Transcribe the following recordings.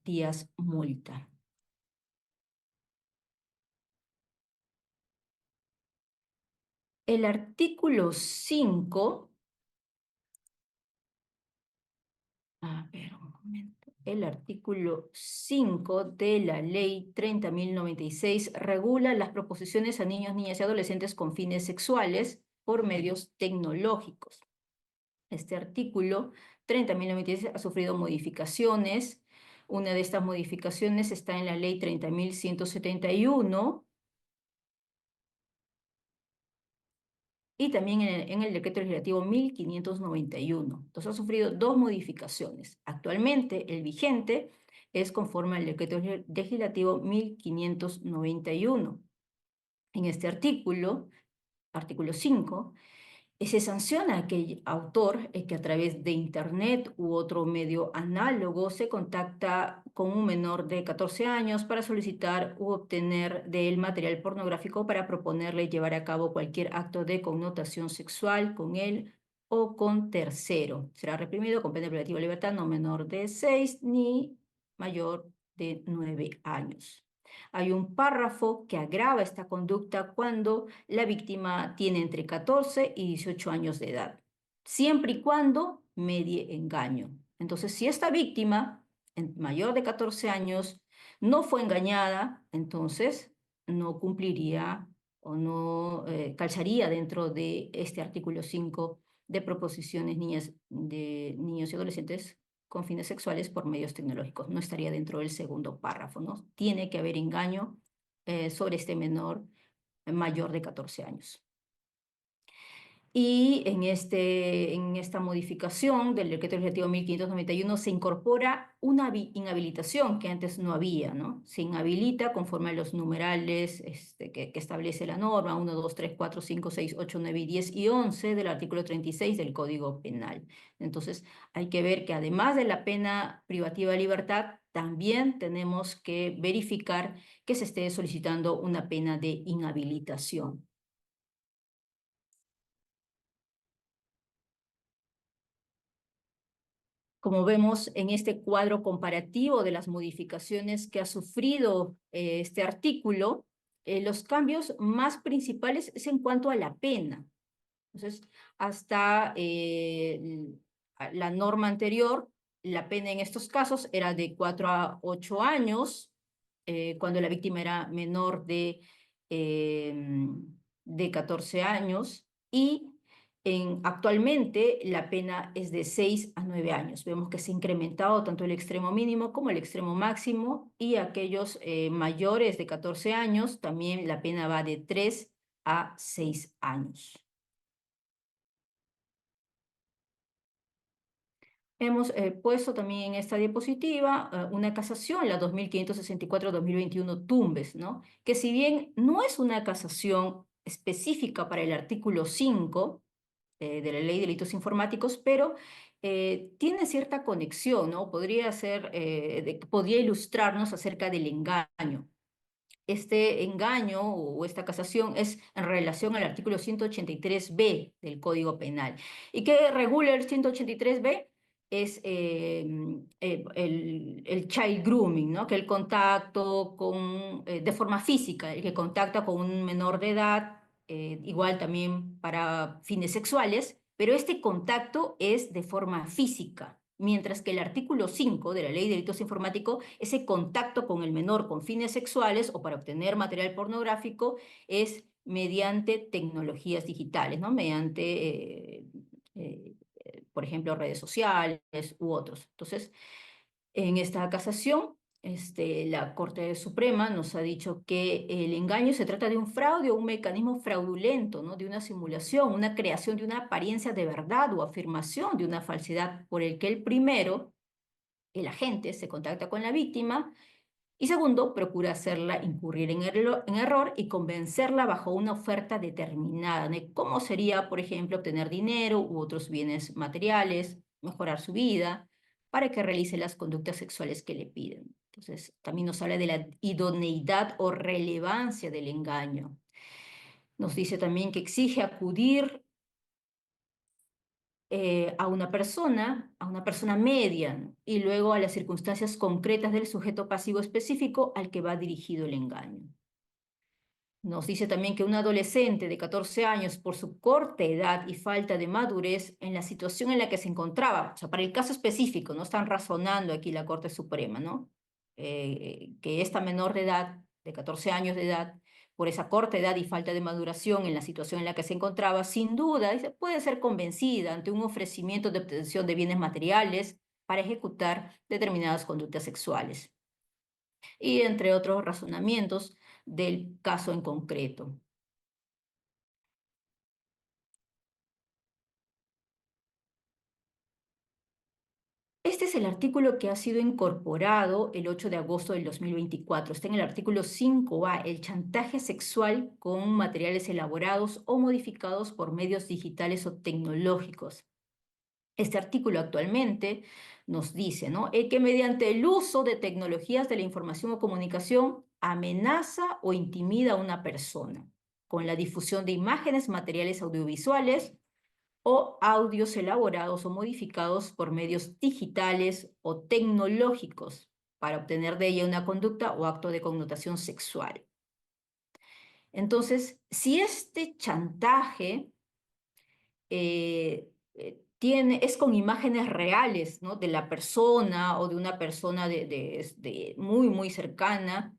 días multa. El artículo 5, a ver un momento, el artículo 5 de la ley 30.096 regula las proposiciones a niños, niñas y adolescentes con fines sexuales por medios tecnológicos. Este artículo 30.096 ha sufrido modificaciones. Una de estas modificaciones está en la ley 30.171 y también en el decreto legislativo 1591. Entonces ha sufrido dos modificaciones. Actualmente el vigente es conforme al decreto legislativo 1591. En este artículo 5, se sanciona a aquel autor que a través de Internet u otro medio análogo se contacta con un menor de 14 años para solicitar u obtener de él material pornográfico para proponerle llevar a cabo cualquier acto de connotación sexual con él o con tercero. Será reprimido con pena privativa de libertad no menor de 6 ni mayor de 9 años. Hay un párrafo que agrava esta conducta cuando la víctima tiene entre 14 y 18 años de edad, siempre y cuando medie engaño. Entonces, si esta víctima, mayor de 14 años, no fue engañada, entonces no cumpliría o no calzaría dentro de este artículo 5 de proposiciones de niños y adolescentes con fines sexuales por medios tecnológicos. No estaría dentro del segundo párrafo, ¿no? Tiene que haber engaño sobre este menor mayor de 14 años. Y en esta modificación del decreto legislativo 1591 se incorpora una inhabilitación que antes no había, ¿no? Se inhabilita conforme a los numerales que establece la norma 1, 2, 3, 4, 5, 6, 8, 9 y 10 y 11 del artículo 36 del Código Penal. Entonces hay que ver que además de la pena privativa de libertad, también tenemos que verificar que se esté solicitando una pena de inhabilitación. Como vemos en este cuadro comparativo de las modificaciones que ha sufrido este artículo, los cambios más principales es en cuanto a la pena. Entonces, hasta la norma anterior, la pena en estos casos era de 4 a 8 años, cuando la víctima era menor de 14 años, y actualmente la pena es de 6 a 9 años. Vemos que se ha incrementado tanto el extremo mínimo como el extremo máximo, y aquellos mayores de 14 años también la pena va de 3 a 6 años. Hemos puesto también en esta diapositiva una casación, la 2564-2021 Tumbes, ¿no? Que si bien no es una casación específica para el artículo 5 de la Ley de Delitos Informáticos, pero tiene cierta conexión, ¿no? Podría ilustrarnos acerca del engaño. Este engaño o esta casación es en relación al artículo 183b del Código Penal. ¿Y qué regula el 183b? Es el child grooming, ¿no? Que el contacto de forma física, el que contacta con un menor de edad, igual también para fines sexuales, pero este contacto es de forma física, mientras que el artículo 5 de la Ley de Delitos Informáticos, ese contacto con el menor con fines sexuales o para obtener material pornográfico es mediante tecnologías digitales, ¿no? Mediante, por ejemplo, redes sociales u otros. Entonces, en esta casación, la Corte Suprema nos ha dicho que el engaño se trata de un fraude o un mecanismo fraudulento, ¿no? De una simulación, una creación de una apariencia de verdad o afirmación de una falsedad por el que el primero, el agente, se contacta con la víctima y segundo, procura hacerla incurrir en error y convencerla bajo una oferta determinada, de cómo sería, por ejemplo, obtener dinero u otros bienes materiales, mejorar su vida, para que realice las conductas sexuales que le piden. Entonces, también nos habla de la idoneidad o relevancia del engaño. Nos dice también que exige acudir a una persona media, ¿no? Y luego a las circunstancias concretas del sujeto pasivo específico al que va dirigido el engaño. Nos dice también que un adolescente de 14 años, por su corta edad y falta de madurez en la situación en la que se encontraba, o sea, para el caso específico, no están razonando aquí la Corte Suprema, ¿no? Que esta menor de edad, de 14 años de edad, por esa corta edad y falta de maduración en la situación en la que se encontraba, sin duda, dice, puede ser convencida ante un ofrecimiento de obtención de bienes materiales para ejecutar determinadas conductas sexuales y entre otros razonamientos del caso en concreto. Este es el artículo que ha sido incorporado el 8 de agosto del 2024. Está en el artículo 5A, el chantaje sexual con materiales elaborados o modificados por medios digitales o tecnológicos. Este artículo actualmente nos dice, ¿no?, que mediante el uso de tecnologías de la información o comunicación amenaza o intimida a una persona con la difusión de imágenes, materiales audiovisuales o audios elaborados o modificados por medios digitales o tecnológicos para obtener de ella una conducta o acto de connotación sexual. Entonces, si este chantaje es con imágenes reales, ¿no?, de la persona o de una persona muy, muy cercana,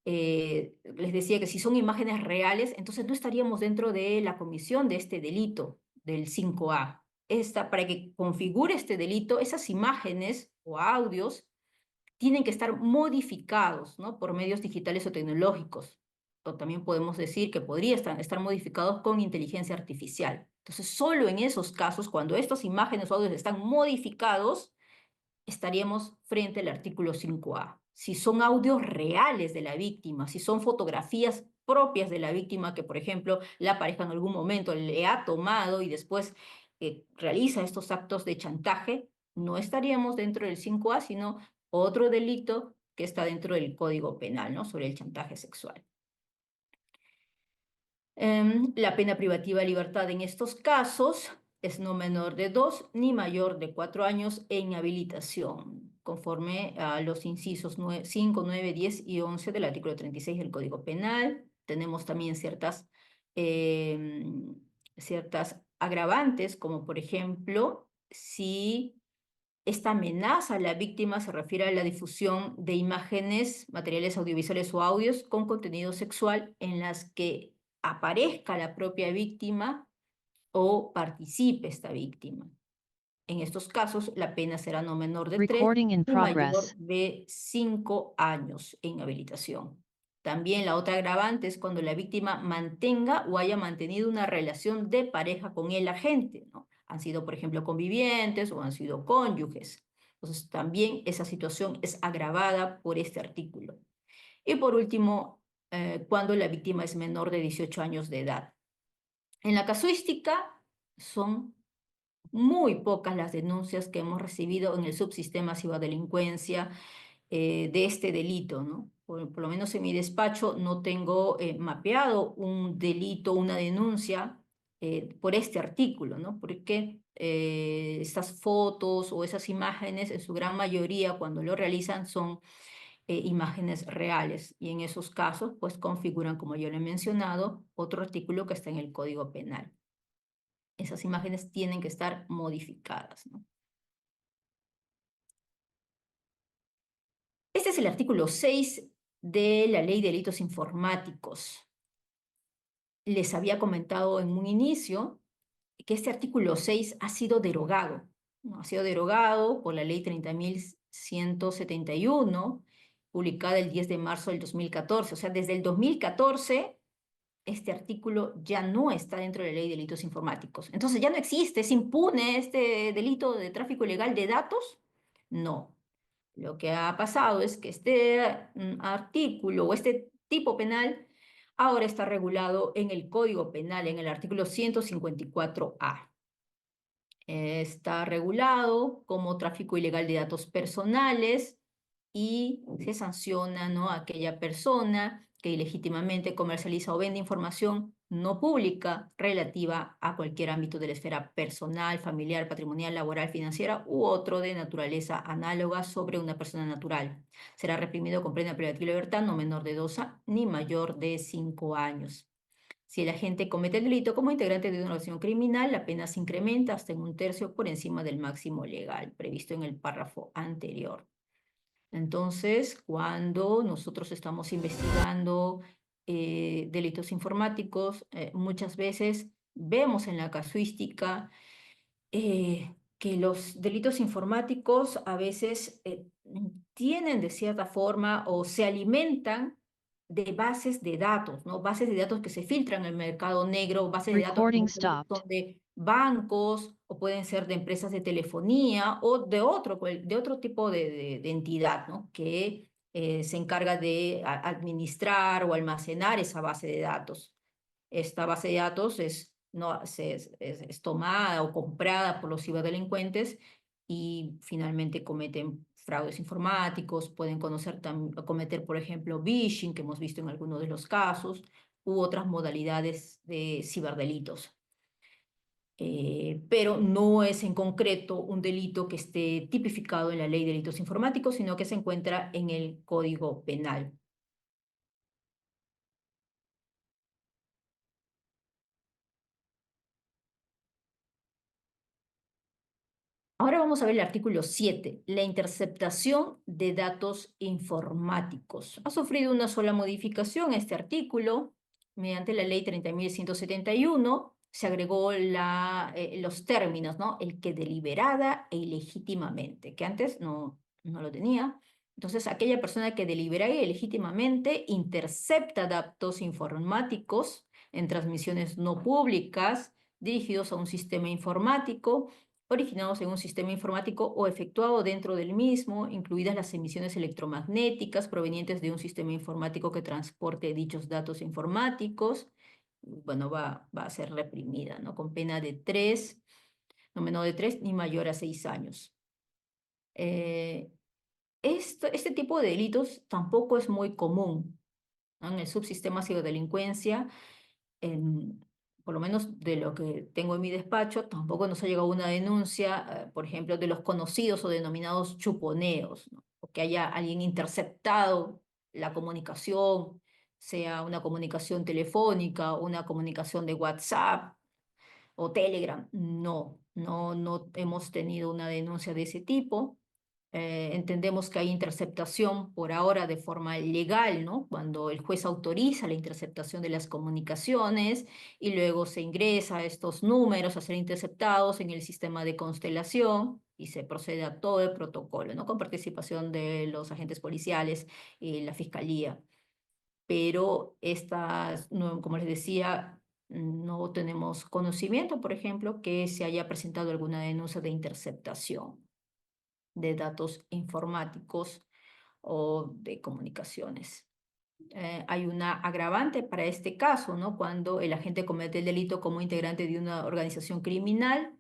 les decía que si son imágenes reales, entonces no estaríamos dentro de la comisión de este delito del 5A. Para que configure este delito, esas imágenes o audios tienen que estar modificados, ¿no?, por medios digitales o tecnológicos. O también podemos decir que podría estar modificados con inteligencia artificial. Entonces, solo en esos casos, cuando estas imágenes o audios están modificados, estaríamos frente al artículo 5A. Si son audios reales de la víctima, si son fotografías propias de la víctima que, por ejemplo, la pareja en algún momento le ha tomado y después realiza estos actos de chantaje, no estaríamos dentro del 5A, sino otro delito que está dentro del Código Penal, ¿no?, sobre el chantaje sexual. La pena privativa de libertad en estos casos es no menor de 2 ni mayor de 4 años en inhabilitación, conforme a los incisos 5, 9, 10 y 11 del artículo 36 del Código Penal. Tenemos también ciertas agravantes, como por ejemplo, si esta amenaza a la víctima se refiere a la difusión de imágenes, materiales audiovisuales o audios con contenido sexual en las que aparezca la propia víctima o participe esta víctima. En estos casos, la pena será no menor de 3 y mayor de 5 años en inhabilitación. También la otra agravante es cuando la víctima mantenga o haya mantenido una relación de pareja con el agente, ¿no? Han sido, por ejemplo, convivientes o han sido cónyuges. Entonces, también esa situación es agravada por este artículo. Y por último, cuando la víctima es menor de 18 años de edad. En la casuística son muy pocas las denuncias que hemos recibido en el subsistema ciberdelincuencia de este delito, ¿no? Por lo menos en mi despacho no tengo mapeado un delito, una denuncia por este artículo, ¿no? Porque estas fotos o esas imágenes, en su gran mayoría, cuando lo realizan, son imágenes reales. Y en esos casos, pues configuran, como yo le he mencionado, otro artículo que está en el Código Penal. Esas imágenes tienen que estar modificadas, ¿no? Este es el artículo 6 de la Ley de Delitos Informáticos. Les había comentado en un inicio que este artículo 6 ha sido derogado, ¿no? Ha sido derogado por la Ley 30.171, publicada el 10 de marzo del 2014. O sea, desde el 2014 este artículo ya no está dentro de la Ley de Delitos Informáticos. Entonces ya no existe, es impune este delito de tráfico ilegal de datos. No. Lo que ha pasado es que este artículo o este tipo penal ahora está regulado en el Código Penal, en el artículo 154A. Está regulado como tráfico ilegal de datos personales y se sanciona, ¿no?, a aquella persona que ilegítimamente comercializa o vende información no pública relativa a cualquier ámbito de la esfera personal, familiar, patrimonial, laboral, financiera u otro de naturaleza análoga sobre una persona natural. Será reprimido con plena privativa de libertad, no menor de 2 ni mayor de 5 años. Si el agente comete el delito como integrante de una organización criminal, la pena se incrementa hasta en 1/3 por encima del máximo legal previsto en el párrafo anterior. Entonces, cuando nosotros estamos investigando delitos informáticos, muchas veces vemos en la casuística que los delitos informáticos a veces tienen de cierta forma o se alimentan de bases de datos, ¿no? Bases de datos que se filtran en el mercado negro, bases de datos que Recording muchas veces stopped. son de bancos o pueden ser de empresas de telefonía o de otro tipo de entidad, ¿no? Que se encarga de administrar o almacenar esa base de datos. Esta base de datos no, es tomada o comprada por los ciberdelincuentes y finalmente cometen fraudes informáticos, pueden cometer, por ejemplo, phishing, que hemos visto en algunos de los casos, u otras modalidades de ciberdelitos. Pero no es en concreto un delito que esté tipificado en la ley de delitos informáticos, sino que se encuentra en el Código Penal. Ahora vamos a ver el artículo 7, la interceptación de datos informáticos. Ha sufrido una sola modificación este artículo. Mediante la ley 30.171 se agregó los términos, ¿no? El que deliberada e ilegítimamente, que antes no lo tenía. Entonces, aquella persona que deliberada y ilegítimamente intercepta datos informáticos en transmisiones no públicas dirigidos a un sistema informático originados en un sistema informático o efectuado dentro del mismo, incluidas las emisiones electromagnéticas provenientes de un sistema informático que transporte dichos datos informáticos, bueno, va a ser reprimida, ¿no? Con pena de 3, no menor de 3 ni mayor a 6 años. Eh, este tipo de delitos tampoco es muy común, ¿no? En el subsistema ciberdelincuencia, en- por lo menos de lo que tengo en mi despacho, tampoco nos ha llegado una denuncia, por ejemplo, de los conocidos o denominados chuponeos, ¿no? O que haya alguien interceptado la comunicación, sea una comunicación telefónica o una comunicación de WhatsApp o Telegram. No hemos tenido una denuncia de ese tipo. Entendemos que hay interceptación por ahora de forma legal, ¿no? Cuando el juez autoriza la interceptación de las comunicaciones y luego se ingresa estos números a ser interceptados en el sistema de constelación y se procede a todo el protocolo, ¿no? Con participación de los agentes policiales y la fiscalía. Pero estas, como les decía, no tenemos conocimiento, por ejemplo, que se haya presentado alguna denuncia de interceptación de datos informáticos o de comunicaciones. Hay una agravante para este caso, ¿no? Cuando el agente comete el delito como integrante de una organización criminal,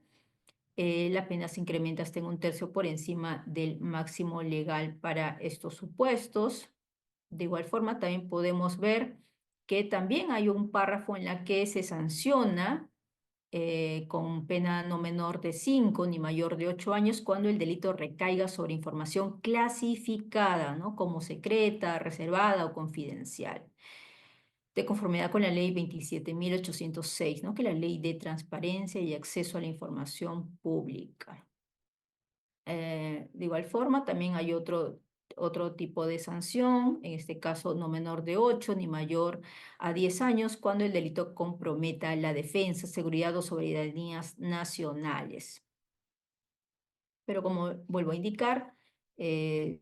la pena se incrementa hasta en 1/3 por encima del máximo legal para estos supuestos. De igual forma, también podemos ver que también hay un párrafo en la que se sanciona con pena no menor de 5 ni mayor de 8 años cuando el delito recaiga sobre información clasificada, ¿no? Como secreta, reservada o confidencial, de conformidad con la ley 27.806, ¿no? Que es la ley de transparencia y acceso a la información pública. De igual forma, también hay otro tipo de sanción, en este caso no menor de 8 ni mayor a 10 años, cuando el delito comprometa la defensa, seguridad o soberanías nacionales. Pero como vuelvo a indicar, eh,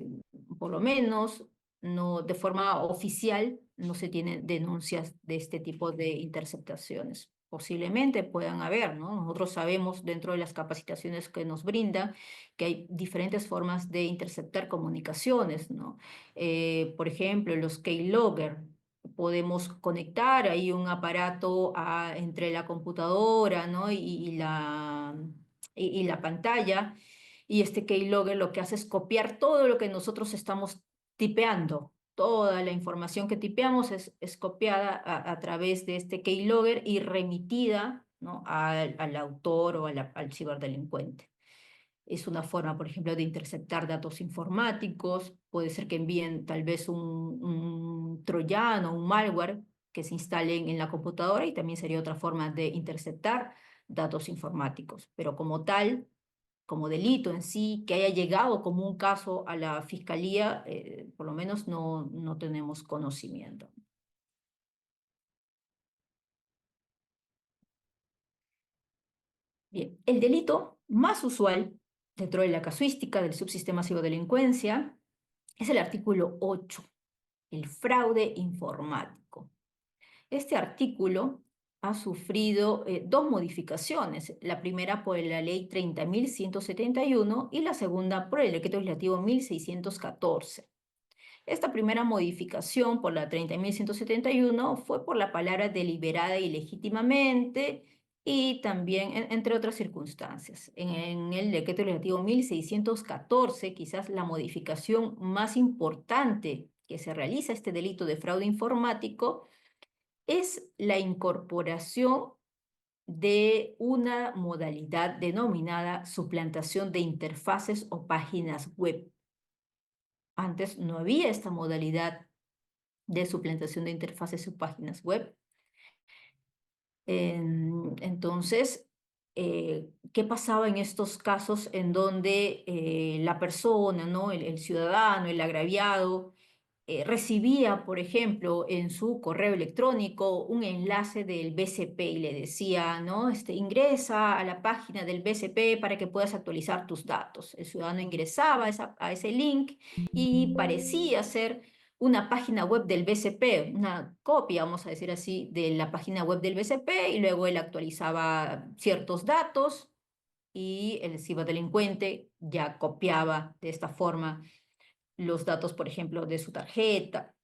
por lo menos no, de forma oficial no se tienen denuncias de este tipo de interceptaciones. Posiblemente puedan haber, ¿no? Nosotros sabemos dentro de las capacitaciones que nos brindan que hay diferentes formas de interceptar comunicaciones, ¿no? Por ejemplo, los keylogger. Podemos conectar ahí un aparato entre la computadora, ¿no? Y la pantalla, y este keylogger lo que hace es copiar todo lo que nosotros estamos tipeando. Toda la información que tipeamos es copiada a través de este keylogger y remitida, ¿no?, al autor o al ciberdelincuente. Es una forma, por ejemplo, de interceptar datos informáticos. Puede ser que envíen tal vez un troyano, un malware que se instale en la computadora, y también sería otra forma de interceptar datos informáticos. Pero como tal, como delito en sí, que haya llegado como un caso a la fiscalía, por lo menos no tenemos conocimiento. Bien, el delito más usual dentro de la casuística del subsistema ciberdelincuencia es el artículo 8, el fraude informático. Este artículo ha sufrido dos modificaciones, la primera por la ley 30.171 y la segunda por el decreto legislativo 1614. Esta primera modificación por la 30.171 fue por la palabra deliberada y legítimamente, y también entre otras circunstancias. En el decreto legislativo 1614, quizás la modificación más importante que se realiza a este delito de fraude informático es la incorporación de una modalidad denominada suplantación de interfaces o páginas web. Antes no había esta modalidad de suplantación de interfaces o páginas web. Entonces, ¿qué pasaba en estos casos en donde la persona, ¿no?, el ciudadano, el agraviado, recibía, por ejemplo, en su correo electrónico un enlace del BCP y le decía, ¿no?, ingresa a la página del BCP para que puedas actualizar tus datos? El ciudadano ingresaba a ese link y parecía ser una página web del BCP, una copia, vamos a decir así, de la página web del BCP, y luego él actualizaba ciertos datos y el ciberdelincuente ya copiaba de esta forma los datos, por ejemplo, de su tarjeta,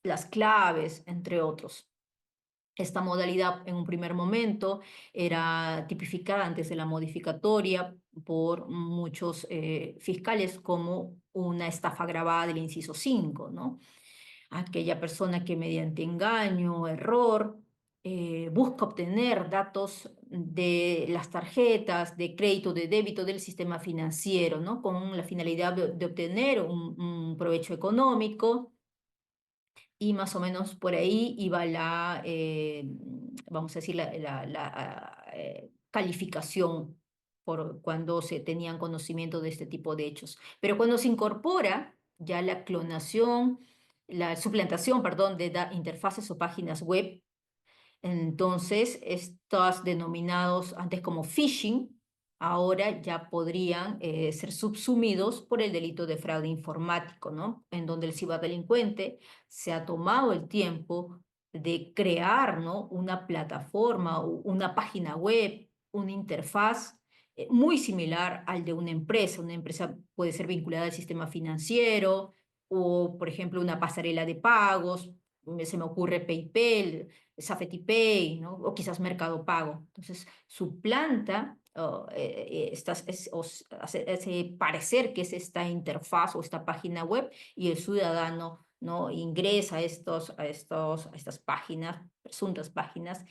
las claves, entre otros. Esta modalidad en un primer momento era tipificada antes de la modificatoria por muchos fiscales como una estafa agravada del inciso 5, ¿no? Aquella persona que mediante engaño, error, busca obtener datos de las tarjetas de crédito, de débito del sistema financiero, ¿no?, con la finalidad de obtener un provecho económico. Y más o menos por ahí iba vamos a decir, calificación por cuando se tenían conocimiento de este tipo de hechos. Pero cuando se incorpora ya la clonación, la suplantación, perdón, de interfaces o páginas web, entonces, estos denominados antes como phishing, ahora ya podrían ser subsumidos por el delito de fraude informático, ¿no?, en donde el ciberdelincuente se ha tomado el tiempo de crear, ¿no?, una plataforma, una página web, una interfaz muy similar al de una empresa. Una empresa puede ser vinculada al sistema financiero o, por ejemplo, una pasarela de pagos. Se me ocurre PayPal, Safety ¿no?, o quizás Mercado Pago. Entonces, suplanta, hace parecer que es esta interfaz o esta página web, y el ciudadano, ¿no?, ingresa a estas páginas, presuntas páginas,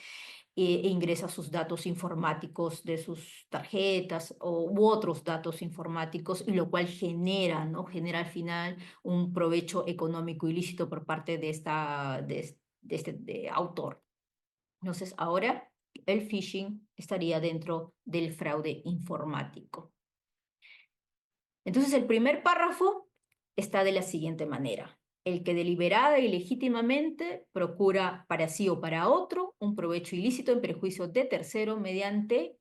e ingresa sus datos informáticos de sus tarjetas u otros datos informáticos, y lo cual genera, ¿no?, genera al final un provecho económico ilícito por parte de este autor. Entonces, ahora el phishing estaría dentro del fraude informático. Entonces, el primer párrafo está de la siguiente manera: el que deliberada y legítimamente procura para sí o para otro un provecho ilícito en perjuicio de tercero mediante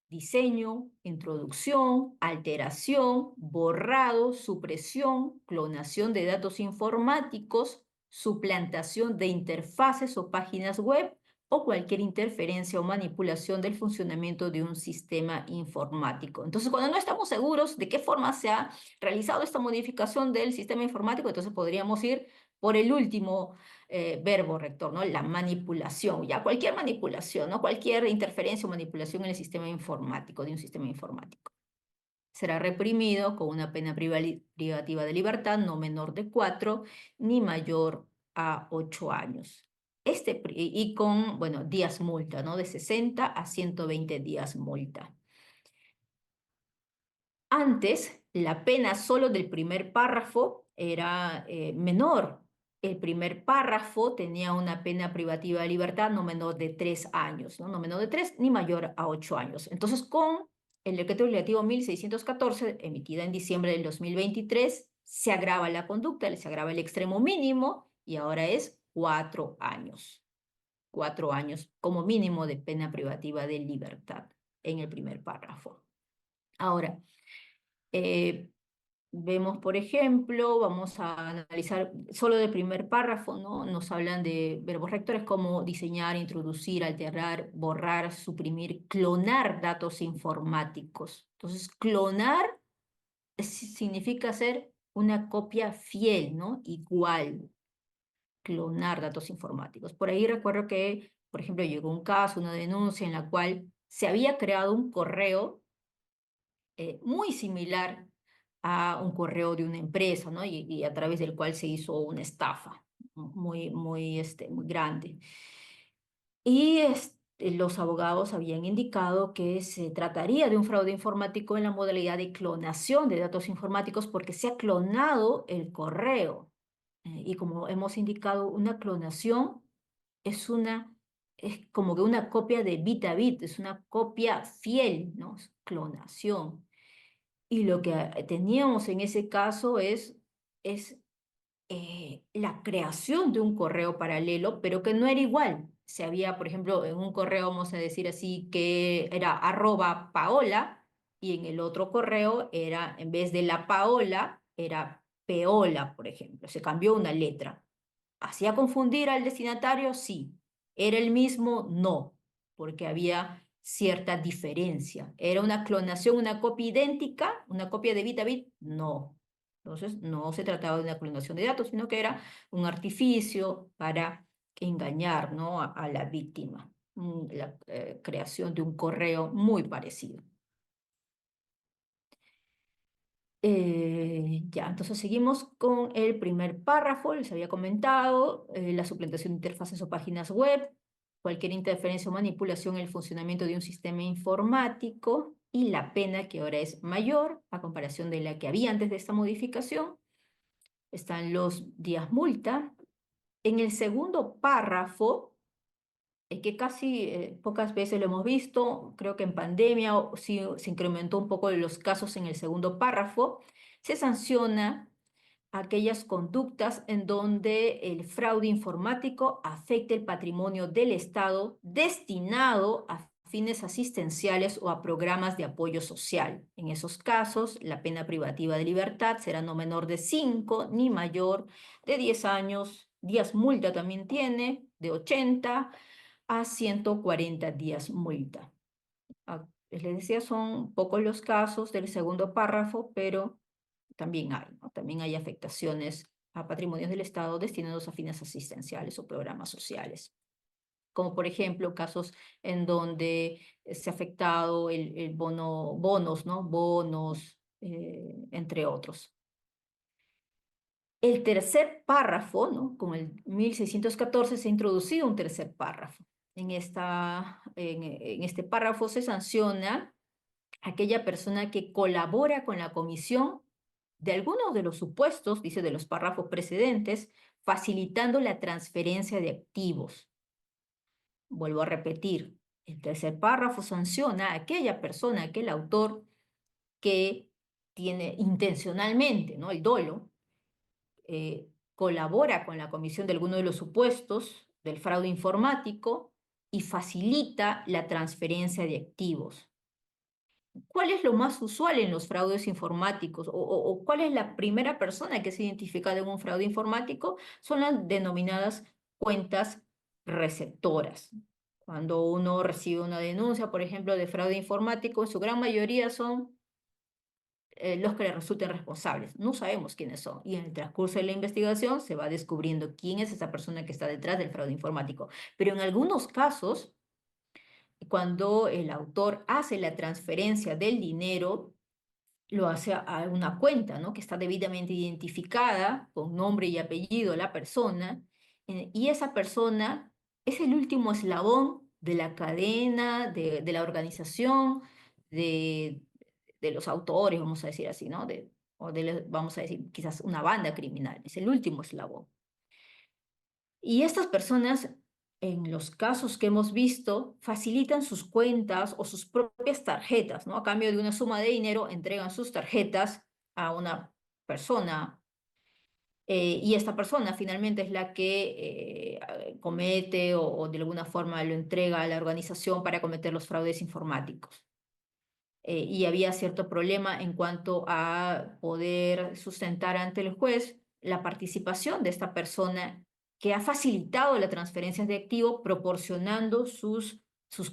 diseño, introducción, alteración, borrado, supresión, clonación de datos informáticos, suplantación de interfaces o páginas web, o cualquier interferencia o manipulación del funcionamiento de un sistema informático. Entonces, cuando no estamos seguros de qué forma se ha realizado esta modificación del sistema informático, entonces podríamos ir por el último verbo rector, ¿no?, la manipulación. Ya cualquier manipulación, ¿no?, cualquier interferencia o manipulación en el sistema informático, de un sistema informático. será reprimido con una pena privativa de libertad no menor de 4 ni mayor a 8 años. Y con, bueno, días multa, ¿no? De 60 a 120 días multa. Antes, la pena solo del primer párrafo era menor. El primer párrafo tenía una pena privativa de libertad no menor de 3 años, ¿no? No menor de 3 ni mayor a 8 años. Entonces, con el decreto legislativo 1614, emitida en diciembre del 2023, se agrava la conducta, se agrava el extremo mínimo y ahora es 4 años. 4 años como mínimo de pena privativa de libertad en el primer párrafo. Ahora, eh, vemos, por ejemplo, vamos a analizar solo del primer párrafo, ¿no? Nos hablan de verbos rectores como diseñar, introducir, alterar, borrar, suprimir, clonar datos informáticos. Entonces, clonar significa hacer una copia fiel, ¿no? Igual, clonar datos informáticos. Por ahí recuerdo que, por ejemplo, llegó un caso, una denuncia en la cual se había creado un correo muy similar a un correo de una empresa, ¿no? Y a través del cual se hizo una estafa muy grande. Y los abogados habían indicado que se trataría de un fraude informático en la modalidad de clonación de datos informáticos porque se ha clonado el correo. Y como hemos indicado, una clonación es como que una copia de bit a bit, es una copia fiel, ¿no? Es clonación. Y lo que teníamos en ese caso es la creación de un correo paralelo, pero que no era igual. Se había, por ejemplo, en un correo, vamos a decir así, que era @Paola, y en el otro correo era, en vez de la Paola, era Peola, por ejemplo. Se cambió una letra. ¿Hacía confundir al destinatario? Sí. ¿Era el mismo? No, porque había cierta diferencia. ¿Era una clonación, una copia idéntica, una copia de bit a bit? No. Entonces, no se trataba de una clonación de datos, sino que era un artificio para engañar, ¿no? a la víctima. La creación de un correo muy parecido. Ya, entonces seguimos con el primer párrafo, les había comentado, la suplantación de interfaces o páginas web, cualquier interferencia o manipulación en el funcionamiento de un sistema informático y la pena que ahora es mayor a comparación de la que había antes de esta modificación. Están los días multa. En el segundo párrafo, que casi pocas veces lo hemos visto, creo que en pandemia sí, se incrementó un poco los casos en el segundo párrafo, se sanciona aquellas conductas en donde el fraude informático afecte el patrimonio del Estado destinado a fines asistenciales o a programas de apoyo social. En esos casos, la pena privativa de libertad será no menor de 5 ni mayor de 10 años. Días multa también tiene, de 80 a 140 días multa. Les decía, son pocos los casos del segundo párrafo, pero también hay, ¿no? También hay afectaciones a patrimonios del Estado destinados a fines asistenciales o programas sociales. Como por ejemplo casos en donde se ha afectado el bonos, ¿no? Bonos, entre otros. El tercer párrafo, ¿no? Con el 1614 se ha introducido un tercer párrafo. En este párrafo se sanciona a aquella persona que colabora con la comisión de algunos de los supuestos, dice, de los párrafos precedentes, facilitando la transferencia de activos. Vuelvo a repetir, el tercer párrafo sanciona a aquella persona, aquel autor que tiene intencionalmente, ¿no? El dolo, colabora con la comisión de alguno de los supuestos del fraude informático y facilita la transferencia de activos. ¿Cuál es lo más usual en los fraudes informáticos? ¿O cuál es la primera persona que se identifica de un fraude informático? Son las denominadas cuentas receptoras. Cuando uno recibe una denuncia, por ejemplo, de fraude informático, en su gran mayoría son los que le resulten responsables. No sabemos quiénes son. Y en el transcurso de la investigación se va descubriendo quién es esa persona que está detrás del fraude informático. Pero en algunos casos, cuando el autor hace la transferencia del dinero, lo hace a una cuenta, ¿no? Que está debidamente identificada con nombre y apellido la persona, y esa persona es el último eslabón de la cadena, de la organización, de, de los autores, vamos a decir así, ¿no? Vamos a decir, quizás una banda criminal, es el último eslabón. Y estas personas, en los casos que hemos visto, facilitan sus cuentas o sus propias tarjetas, ¿no? A cambio de una suma de dinero, entregan sus tarjetas a una persona, y esta persona finalmente es la que comete o de alguna forma lo entrega a la organización para cometer los fraudes informáticos. Y había cierto problema en cuanto a poder sustentar ante el juez la participación de esta persona que ha facilitado la transferencia de activo proporcionando sus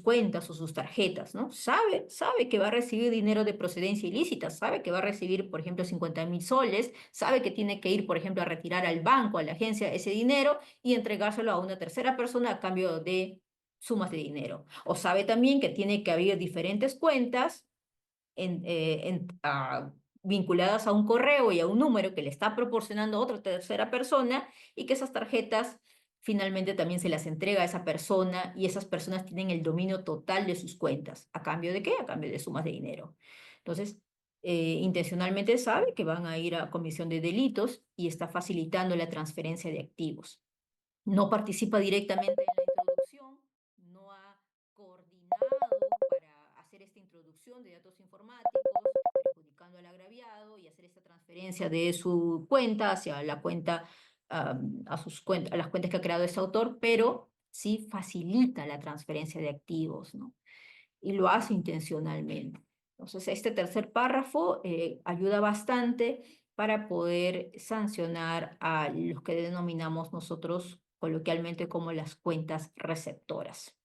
cuentas o sus tarjetas, ¿no? Sabe que va a recibir dinero de procedencia ilícita, sabe que va a recibir, por ejemplo, 50.000 soles, sabe que tiene que ir, por ejemplo, a retirar al banco, a la agencia, ese dinero y entregárselo a una tercera persona a cambio de sumas de dinero. O sabe también que tiene que haber diferentes cuentas vinculadas a un correo y a un número que le está proporcionando otra tercera persona y que esas tarjetas finalmente también se las entrega a esa persona y esas personas tienen el dominio total de sus cuentas. ¿A cambio de qué? A cambio de sumas de dinero. Entonces, intencionalmente sabe que van a ir a comisión de delitos y está facilitando la transferencia de activos. No participa directamente en la introducción, no ha coordinado para hacer esta introducción de datos informáticos, perjudicando al agraviado y hacer esta transferencia de su cuenta hacia la cuenta, a las cuentas que ha creado ese autor, pero sí facilita la transferencia de activos, ¿no? Y lo hace intencionalmente. Entonces, este tercer párrafo ayuda bastante para poder sancionar a los que denominamos nosotros coloquialmente como las cuentas receptoras.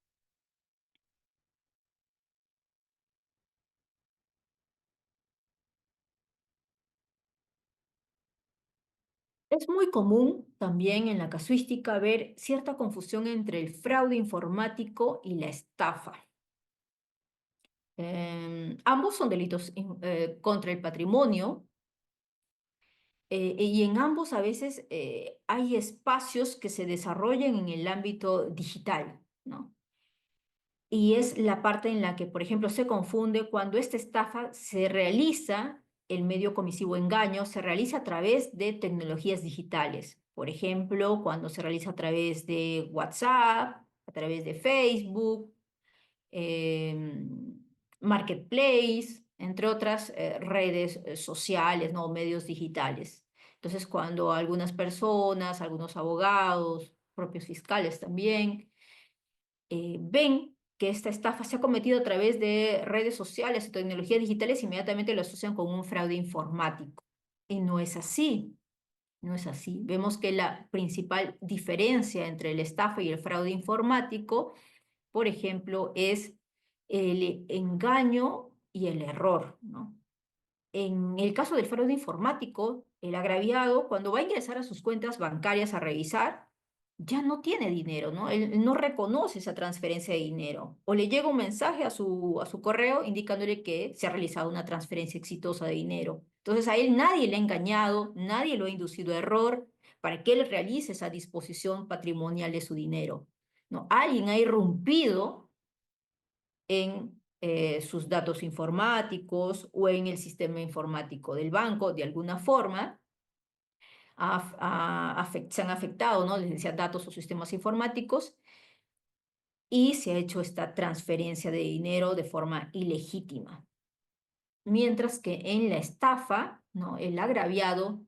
Es muy común también en la casuística ver cierta confusión entre el fraude informático y la estafa. Ambos son delitos contra el patrimonio, y en ambos a veces hay espacios que se desarrollan en el ámbito digital, ¿no? Y es la parte en la que, por ejemplo, se confunde cuando esta estafa se realiza, el medio comisivo engaño, se realiza a través de tecnologías digitales. Por ejemplo, cuando se realiza a través de WhatsApp, a través de Facebook, Marketplace, entre otras redes sociales, ¿no? Medios digitales. Entonces, cuando algunas personas, algunos abogados, propios fiscales también, ven que esta estafa se ha cometido a través de redes sociales o tecnologías digitales, inmediatamente lo asocian con un fraude informático. Y no es así, no es así. Vemos que la principal diferencia entre la estafa y el fraude informático, por ejemplo, es el engaño y el error, ¿no? En el caso del fraude informático, el agraviado, cuando va a ingresar a sus cuentas bancarias a revisar, ya no tiene dinero, ¿no? Él no reconoce esa transferencia de dinero. O le llega un mensaje a su correo indicándole que se ha realizado una transferencia exitosa de dinero. Entonces a él nadie le ha engañado, nadie lo ha inducido a error para que él realice esa disposición patrimonial de su dinero, ¿no? Alguien ha irrumpido en sus datos informáticos o en el sistema informático del banco, de alguna forma, se han afectado, ¿no? Les decía, datos o sistemas informáticos, y se ha hecho esta transferencia de dinero de forma ilegítima. Mientras que en la estafa, ¿no? El agraviado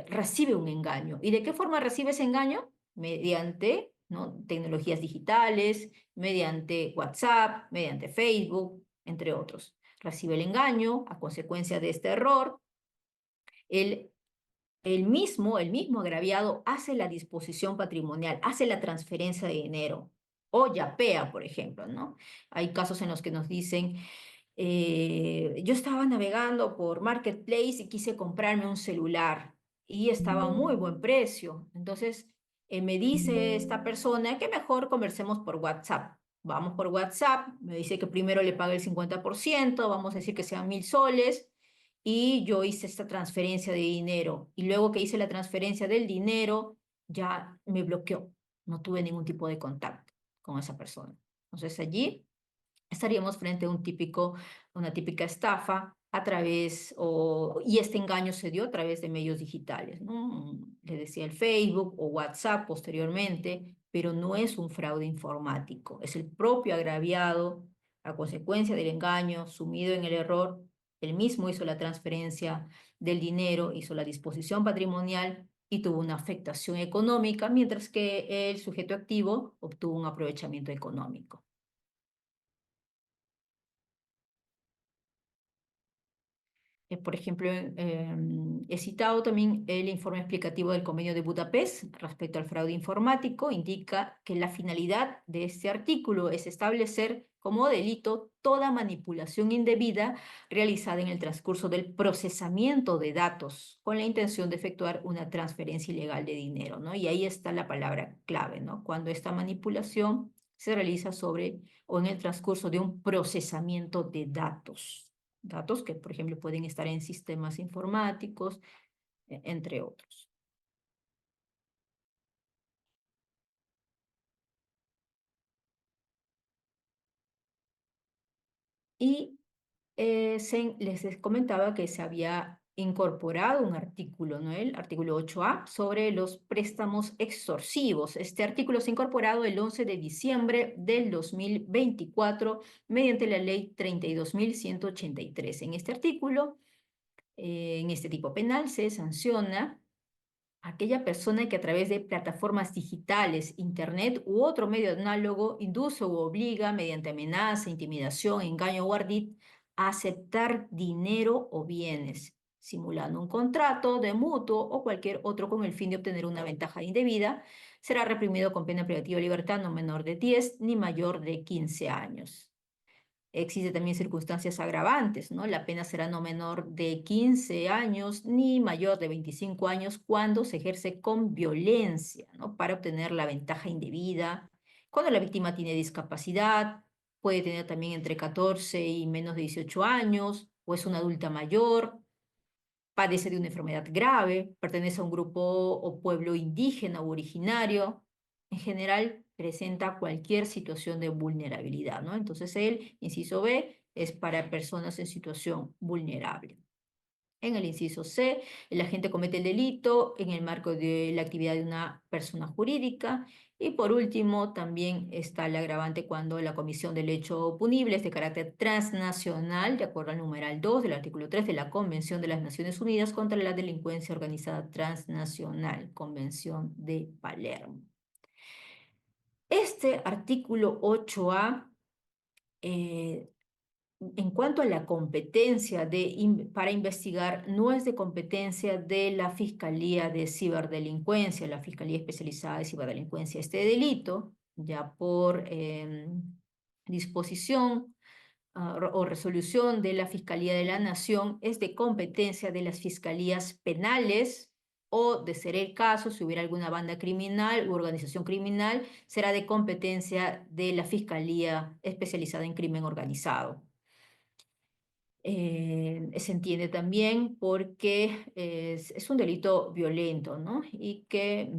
recibe un engaño. ¿Y de qué forma recibe ese engaño? Mediante, ¿no? Tecnologías digitales, mediante WhatsApp, mediante Facebook, entre otros. Recibe el engaño a consecuencia de este error. El, el mismo agraviado hace la disposición patrimonial, hace la transferencia de dinero o yapea, por ejemplo, ¿no? Hay casos en los que nos dicen, yo estaba navegando por Marketplace y quise comprarme un celular y estaba a muy buen precio. Entonces, me dice esta persona que mejor conversemos por WhatsApp. Vamos por WhatsApp, me dice que primero le pague el 50%, vamos a decir que sean 1.000 soles, y yo hice esta transferencia de dinero y luego que hice la transferencia del dinero ya me bloqueó, no tuve ningún tipo de contacto con esa persona. Entonces allí estaríamos frente a una típica estafa a través, y este engaño se dio a través de medios digitales, ¿no? Le decía el Facebook o WhatsApp posteriormente, pero no es un fraude informático, es el propio agraviado a consecuencia del engaño, sumido en el error, él mismo hizo la transferencia del dinero, hizo la disposición patrimonial y tuvo una afectación económica, mientras que el sujeto activo obtuvo un aprovechamiento económico. Por ejemplo, he citado también el informe explicativo del Convenio de Budapest respecto al fraude informático. Indica que la finalidad de este artículo es establecer como delito toda manipulación indebida realizada en el transcurso del procesamiento de datos con la intención de efectuar una transferencia ilegal de dinero, ¿no? Y ahí está la palabra clave, ¿no? Cuando esta manipulación se realiza sobre o en el transcurso de un procesamiento de datos. Datos que, por ejemplo, pueden estar en sistemas informáticos, entre otros. Y les comentaba que se había incorporado un artículo, ¿no? El artículo 8A sobre los préstamos extorsivos. Este artículo se ha incorporado el 11 de diciembre del 2024 mediante la ley 32.183. En este artículo, en este tipo penal, se sanciona aquella persona que a través de plataformas digitales, internet u otro medio análogo induce o obliga mediante amenaza, intimidación, engaño o ardid a aceptar dinero o bienes, simulando un contrato de mutuo o cualquier otro con el fin de obtener una ventaja indebida, será reprimido con pena privativa de libertad no menor de 10 ni mayor de 15 años. Existen también circunstancias agravantes, ¿no? La pena será no menor de 15 años ni mayor de 25 años cuando se ejerce con violencia, ¿no? Para obtener la ventaja indebida. Cuando la víctima tiene discapacidad, puede tener también entre 14 y menos de 18 años, o es una adulta mayor, padece de una enfermedad grave, pertenece a un grupo o pueblo indígena u originario, en general presenta cualquier situación de vulnerabilidad, ¿no? Entonces el inciso B es para personas en situación vulnerable. En el inciso C, el agente comete el delito en el marco de la actividad de una persona jurídica. Y por último, también está el agravante cuando la comisión del hecho punible es de carácter transnacional, de acuerdo al numeral 2 del artículo 3 de la Convención de las Naciones Unidas contra la Delincuencia Organizada Transnacional, Convención de Palermo. Este artículo 8A en cuanto a la competencia para investigar, no es de competencia de la Fiscalía de Ciberdelincuencia, la Fiscalía Especializada de Ciberdelincuencia. Este delito, ya por disposición o resolución de la Fiscalía de la Nación, es de competencia de las fiscalías penales o, de ser el caso, si hubiera alguna banda criminal u organización criminal, será de competencia de la Fiscalía Especializada en Crimen Organizado. Se entiende también porque es un delito violento, ¿no? Y que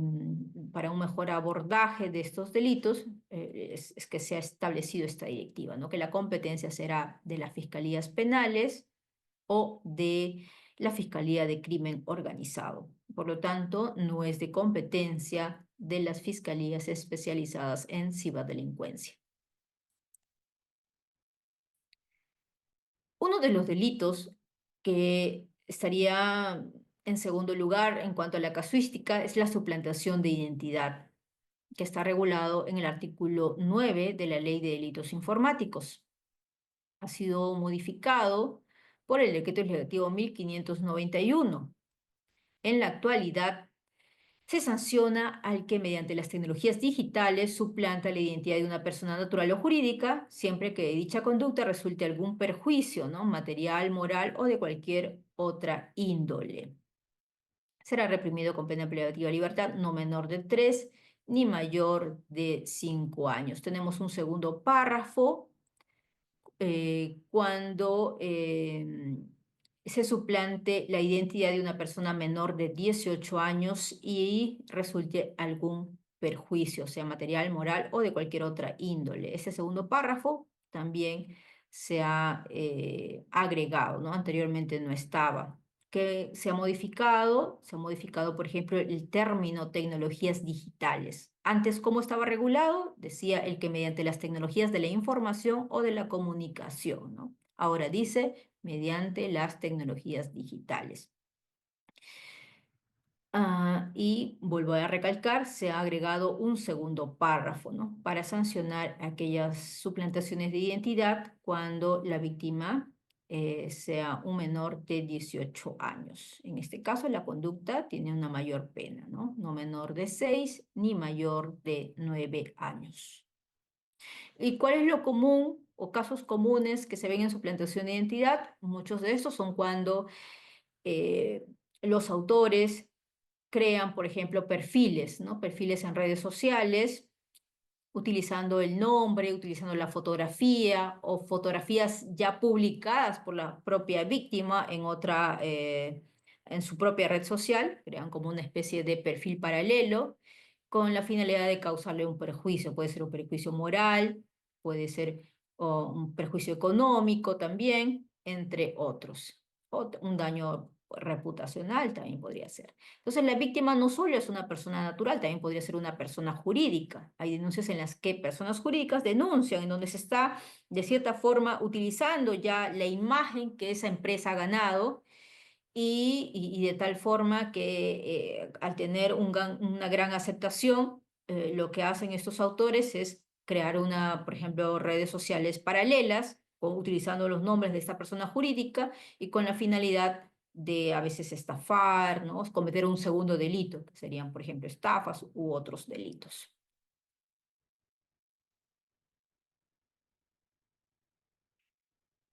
para un mejor abordaje de estos delitos es que se ha establecido esta directiva, ¿no? Que la competencia será de las fiscalías penales o de la Fiscalía de Crimen Organizado. Por lo tanto, no es de competencia de las fiscalías especializadas en ciberdelincuencia. Uno de los delitos que estaría en segundo lugar en cuanto a la casuística es la suplantación de identidad, que está regulado en el artículo 9 de la Ley de Delitos Informáticos. Ha sido modificado por el Decreto Legislativo 1591. En la actualidad, se sanciona al que mediante las tecnologías digitales suplanta la identidad de una persona natural o jurídica, siempre que de dicha conducta resulte algún perjuicio, ¿no? Material, moral o de cualquier otra índole. Será reprimido con pena privativa de libertad no menor de 3 ni mayor de 5 años. Tenemos un segundo párrafo cuando se suplante la identidad de una persona menor de 18 años y resulte algún perjuicio, sea material, moral o de cualquier otra índole. Ese segundo párrafo también se ha agregado, ¿no? Anteriormente no estaba. Que se ha modificado, por ejemplo, el término tecnologías digitales. Antes, ¿cómo estaba regulado? Decía el que mediante las tecnologías de la información o de la comunicación, ¿no? Ahora dice mediante las tecnologías digitales. Y vuelvo a recalcar, se ha agregado un segundo párrafo, ¿no? Para sancionar aquellas suplantaciones de identidad cuando la víctima sea un menor de 18 años. En este caso, la conducta tiene una mayor pena, ¿no? No menor de 6 ni mayor de 9 años. ¿Y cuál es lo común o casos comunes que se ven en suplantación de identidad? Muchos de estos son cuando eh, los autores crean, por ejemplo, perfiles, ¿no? Perfiles en redes sociales, utilizando el nombre, utilizando la fotografía o fotografías ya publicadas por la propia víctima en en su propia red social, crean como una especie de perfil paralelo con la finalidad de causarle un perjuicio. Puede ser un perjuicio moral, puede ser un perjuicio económico también, entre otros. O un daño reputacional también podría ser. Entonces, la víctima no solo es una persona natural, también podría ser una persona jurídica. Hay denuncias en las que personas jurídicas denuncian, en donde se está, de cierta forma, utilizando ya la imagen que esa empresa ha ganado y de tal forma que al tener una gran aceptación, lo que hacen estos autores es crear por ejemplo, redes sociales paralelas, utilizando los nombres de esta persona jurídica y con la finalidad de a veces estafar, ¿no? Cometer un segundo delito, que serían, por ejemplo, estafas u otros delitos.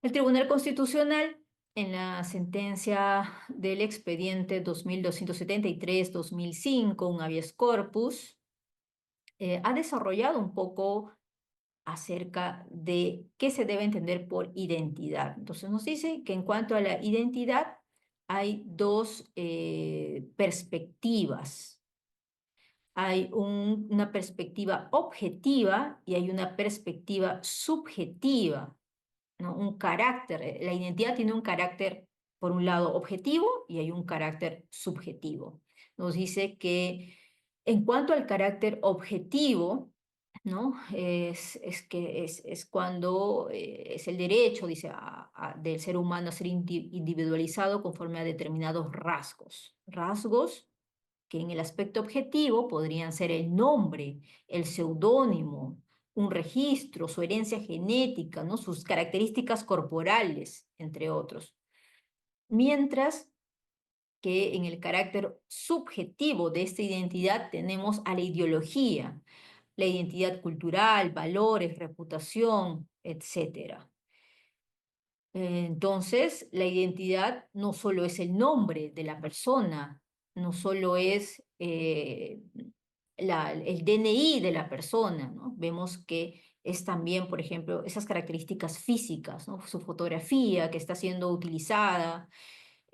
El Tribunal Constitucional, en la sentencia del expediente 2273-2005, un habeas corpus, ha desarrollado un poco acerca de qué se debe entender por identidad. Entonces nos dice que en cuanto a la identidad hay dos perspectivas. Hay una perspectiva objetiva y hay una perspectiva subjetiva, ¿no? Un carácter. La identidad tiene un carácter, por un lado, objetivo y hay un carácter subjetivo. Nos dice que en cuanto al carácter objetivo, ¿no? Es cuando es el derecho, dice, del ser humano a ser individualizado conforme a determinados rasgos. Rasgos que en el aspecto objetivo podrían ser el nombre, el seudónimo, un registro, su herencia genética, ¿no? Sus características corporales, entre otros. Mientras que en el carácter subjetivo de esta identidad tenemos a la identidad cultural, valores, reputación, etcétera. Entonces, la identidad no solo es el nombre de la persona, no solo es el DNI de la persona, ¿no? Vemos que es también, por ejemplo, esas características físicas, ¿no? Su fotografía que está siendo utilizada,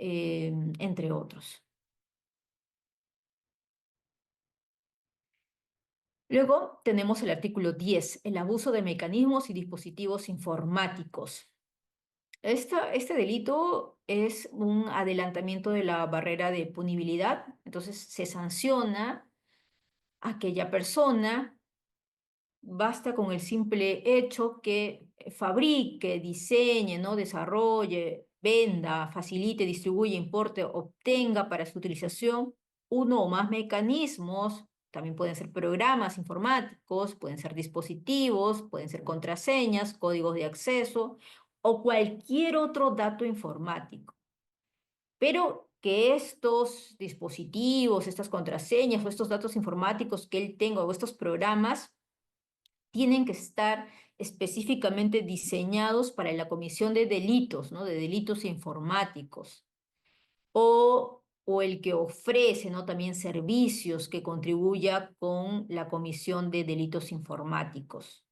entre otros. Luego tenemos el artículo 10, el abuso de mecanismos y dispositivos informáticos. Este delito es un adelantamiento de la barrera de punibilidad, entonces se sanciona a aquella persona. Basta con el simple hecho que fabrique, diseñe, ¿no? Desarrolle, venda, facilite, distribuya, importe, obtenga para su utilización uno o más mecanismos. También pueden ser programas informáticos, pueden ser dispositivos, pueden ser contraseñas, códigos de acceso o cualquier otro dato informático. Pero que estos dispositivos, estas contraseñas o estos datos informáticos que él tenga o estos programas tienen que estar específicamente diseñados para la comisión de delitos, ¿no? De delitos informáticos. O el que ofrece, ¿no? También servicios que contribuya con la comisión de delitos informáticos.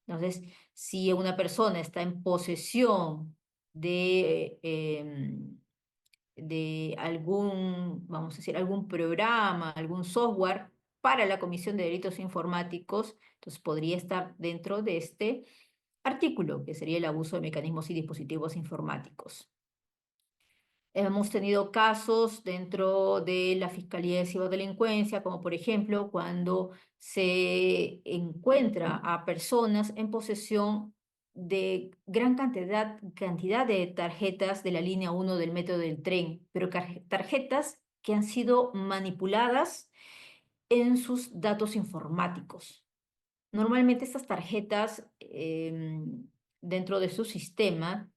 Entonces, si una persona está en posesión de de algún, vamos a decir, algún programa, algún software para la comisión de delitos informáticos, entonces podría estar dentro de este artículo, que sería el abuso de mecanismos y dispositivos informáticos. Hemos tenido casos dentro de la Fiscalía de Ciberdelincuencia, como por ejemplo cuando se encuentra a personas en posesión de gran cantidad de tarjetas de la línea 1 del metro del tren, pero tarjetas que han sido manipuladas en sus datos informáticos. Normalmente estas tarjetas dentro de su sistema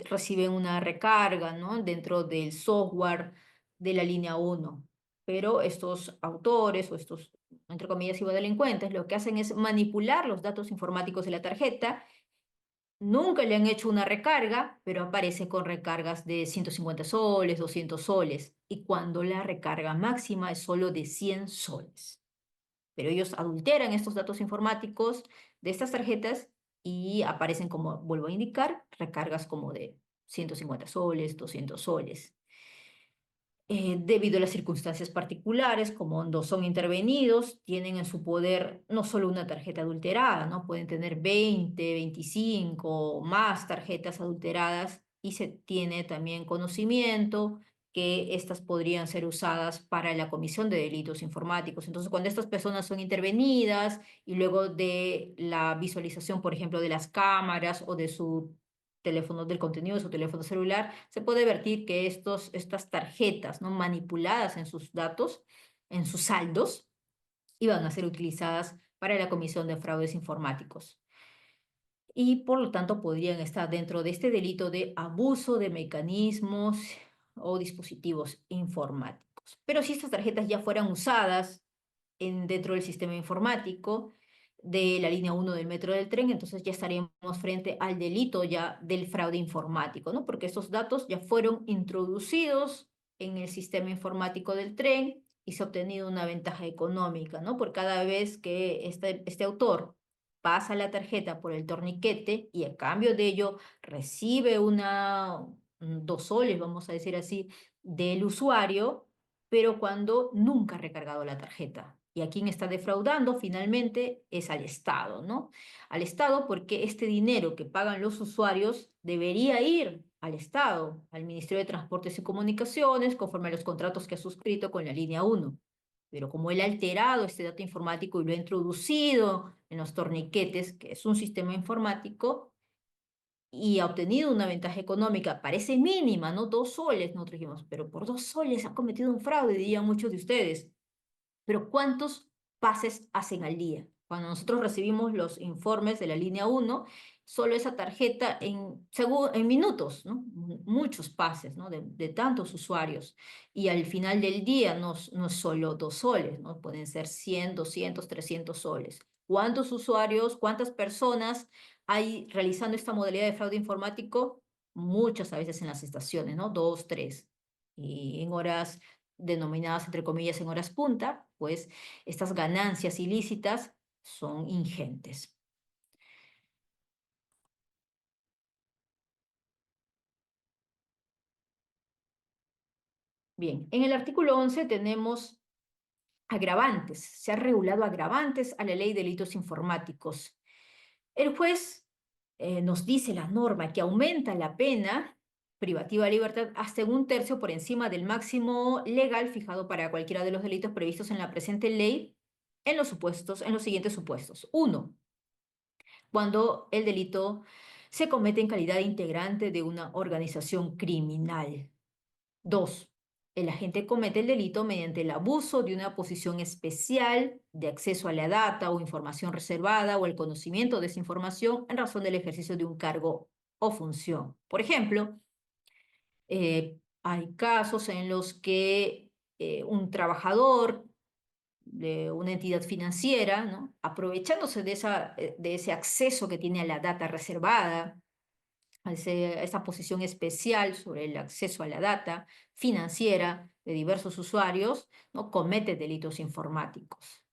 reciben una recarga, ¿no? Dentro del software de la línea 1. Pero estos autores o estos, entre comillas, ciberdelincuentes, lo que hacen es manipular los datos informáticos de la tarjeta. Nunca le han hecho una recarga, pero aparece con recargas de 150 soles, 200 soles. Y cuando la recarga máxima es solo de 100 soles. Pero ellos adulteran estos datos informáticos de estas tarjetas y aparecen como, vuelvo a indicar, recargas como de 150 soles, 200 soles. Debido a las circunstancias particulares, como no son intervenidos, tienen en su poder no solo una tarjeta adulterada, ¿no? Pueden tener 20, 25 o más tarjetas adulteradas y se tiene también conocimiento que estas podrían ser usadas para la comisión de delitos informáticos. Entonces, cuando estas personas son intervenidas y luego de la visualización, por ejemplo, de las cámaras o de su teléfono, del contenido de su teléfono celular, se puede vertir que estas tarjetas, ¿no? Manipuladas en sus datos, en sus saldos, iban a ser utilizadas para la comisión de fraudes informáticos. Y por lo tanto podrían estar dentro de este delito de abuso de mecanismos o dispositivos informáticos. Pero si estas tarjetas ya fueran usadas dentro del sistema informático de la línea 1 del metro del tren, entonces ya estaríamos frente al delito ya del fraude informático, ¿no? Porque estos datos ya fueron introducidos en el sistema informático del tren y se ha obtenido una ventaja económica, ¿no? Por cada vez que este autor pasa la tarjeta por el torniquete y a cambio de ello recibe 2 soles, vamos a decir así, del usuario, pero cuando nunca ha recargado la tarjeta. Y a quien está defraudando finalmente es al Estado, ¿no? Al Estado porque este dinero que pagan los usuarios debería ir al Estado, al Ministerio de Transportes y Comunicaciones, conforme a los contratos que ha suscrito con la línea 1. Pero como él ha alterado este dato informático y lo ha introducido en los torniquetes, que es un sistema informático, y ha obtenido una ventaja económica, parece mínima, ¿no? 2 soles, nosotros dijimos, pero por 2 soles ha cometido un fraude, dirían muchos de ustedes. Pero ¿cuántos pases hacen al día? Cuando nosotros recibimos los informes de la línea 1, solo esa tarjeta en minutos, ¿no? Muchos pases, ¿no? De tantos usuarios. Y al final del día no es solo 2 soles, ¿no? Pueden ser 100, 200, 300 soles. ¿Cuántos usuarios, cuántas personas hay realizando esta modalidad de fraude informático? Muchas a veces en las estaciones, ¿no? Dos, tres. Y en horas denominadas entre comillas en horas punta, pues estas ganancias ilícitas son ingentes. Bien, en el artículo 11 tenemos agravantes. Se ha regulado agravantes a la ley de delitos informáticos. El juez nos dice la norma que aumenta la pena privativa de libertad hasta en 1/3 por encima del máximo legal fijado para cualquiera de los delitos previstos en la presente ley en los siguientes supuestos. Uno, cuando el delito se comete en calidad de integrante de una organización criminal. Dos, el agente comete el delito mediante el abuso de una posición especial de acceso a la data o información reservada o el conocimiento de esa información en razón del ejercicio de un cargo o función. Por ejemplo, hay casos en los que un trabajador de una entidad financiera, ¿no? Aprovechándose de ese acceso que tiene a la data reservada, a esa posición especial sobre el acceso a la data financiera de diversos usuarios, ¿no? Comete delitos informáticos.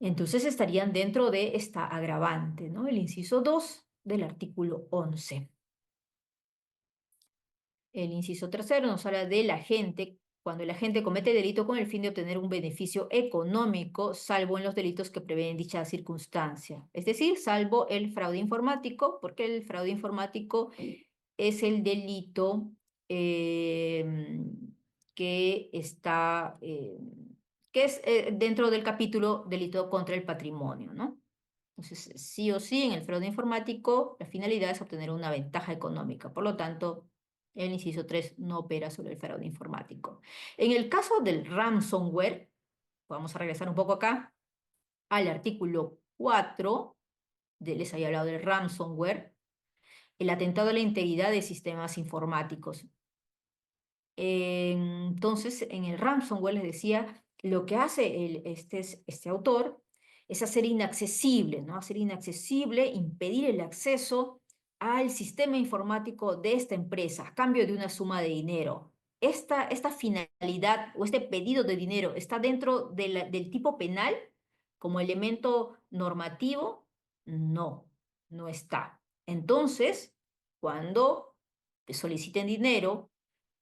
Entonces estarían dentro de esta agravante, ¿no? El inciso 2 del artículo 11. El inciso tercero nos habla del agente, cuando el agente comete delito con el fin de obtener un beneficio económico, salvo en los delitos que prevén dicha circunstancia. Es decir, salvo el fraude informático, porque el fraude informático es el delito que está, que es dentro del capítulo delito contra el patrimonio, ¿no? Entonces, sí o sí, en el fraude informático, la finalidad es obtener una ventaja económica. Por lo tanto, el inciso 3 no opera sobre el fraude informático. En el caso del ransomware, vamos a regresar un poco acá al artículo 4, les había hablado del ransomware, el atentado a la integridad de sistemas informáticos. Entonces, en el ransomware les decía, lo que hace este autor es hacer inaccesible, ¿no? Hacer inaccesible, impedir el acceso al sistema informático de esta empresa a cambio de una suma de dinero. Esta finalidad o este pedido de dinero está dentro del tipo penal como elemento normativo. No, no está. Entonces, cuando soliciten dinero,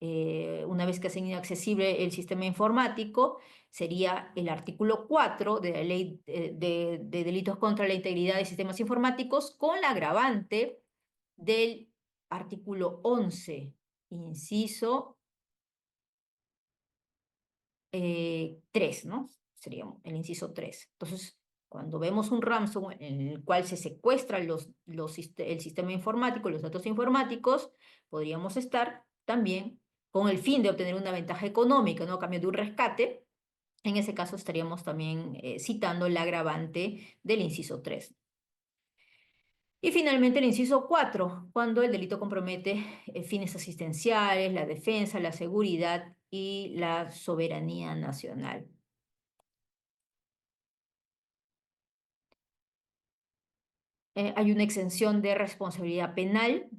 una vez que hacen inaccesible el sistema informático, sería el artículo 4 de la Ley de Delitos contra la Integridad de Sistemas Informáticos con la agravante del artículo 11, inciso 3, ¿no? Sería el inciso 3. Entonces, cuando vemos un ransomware en el cual se secuestran el sistema informático, los datos informáticos, podríamos estar también con el fin de obtener una ventaja económica, ¿no? A cambio de un rescate. En ese caso estaríamos también citando el agravante del inciso 3. Y finalmente el inciso 4, cuando el delito compromete fines asistenciales, la defensa, la seguridad y la soberanía nacional. Hay una exención de responsabilidad penal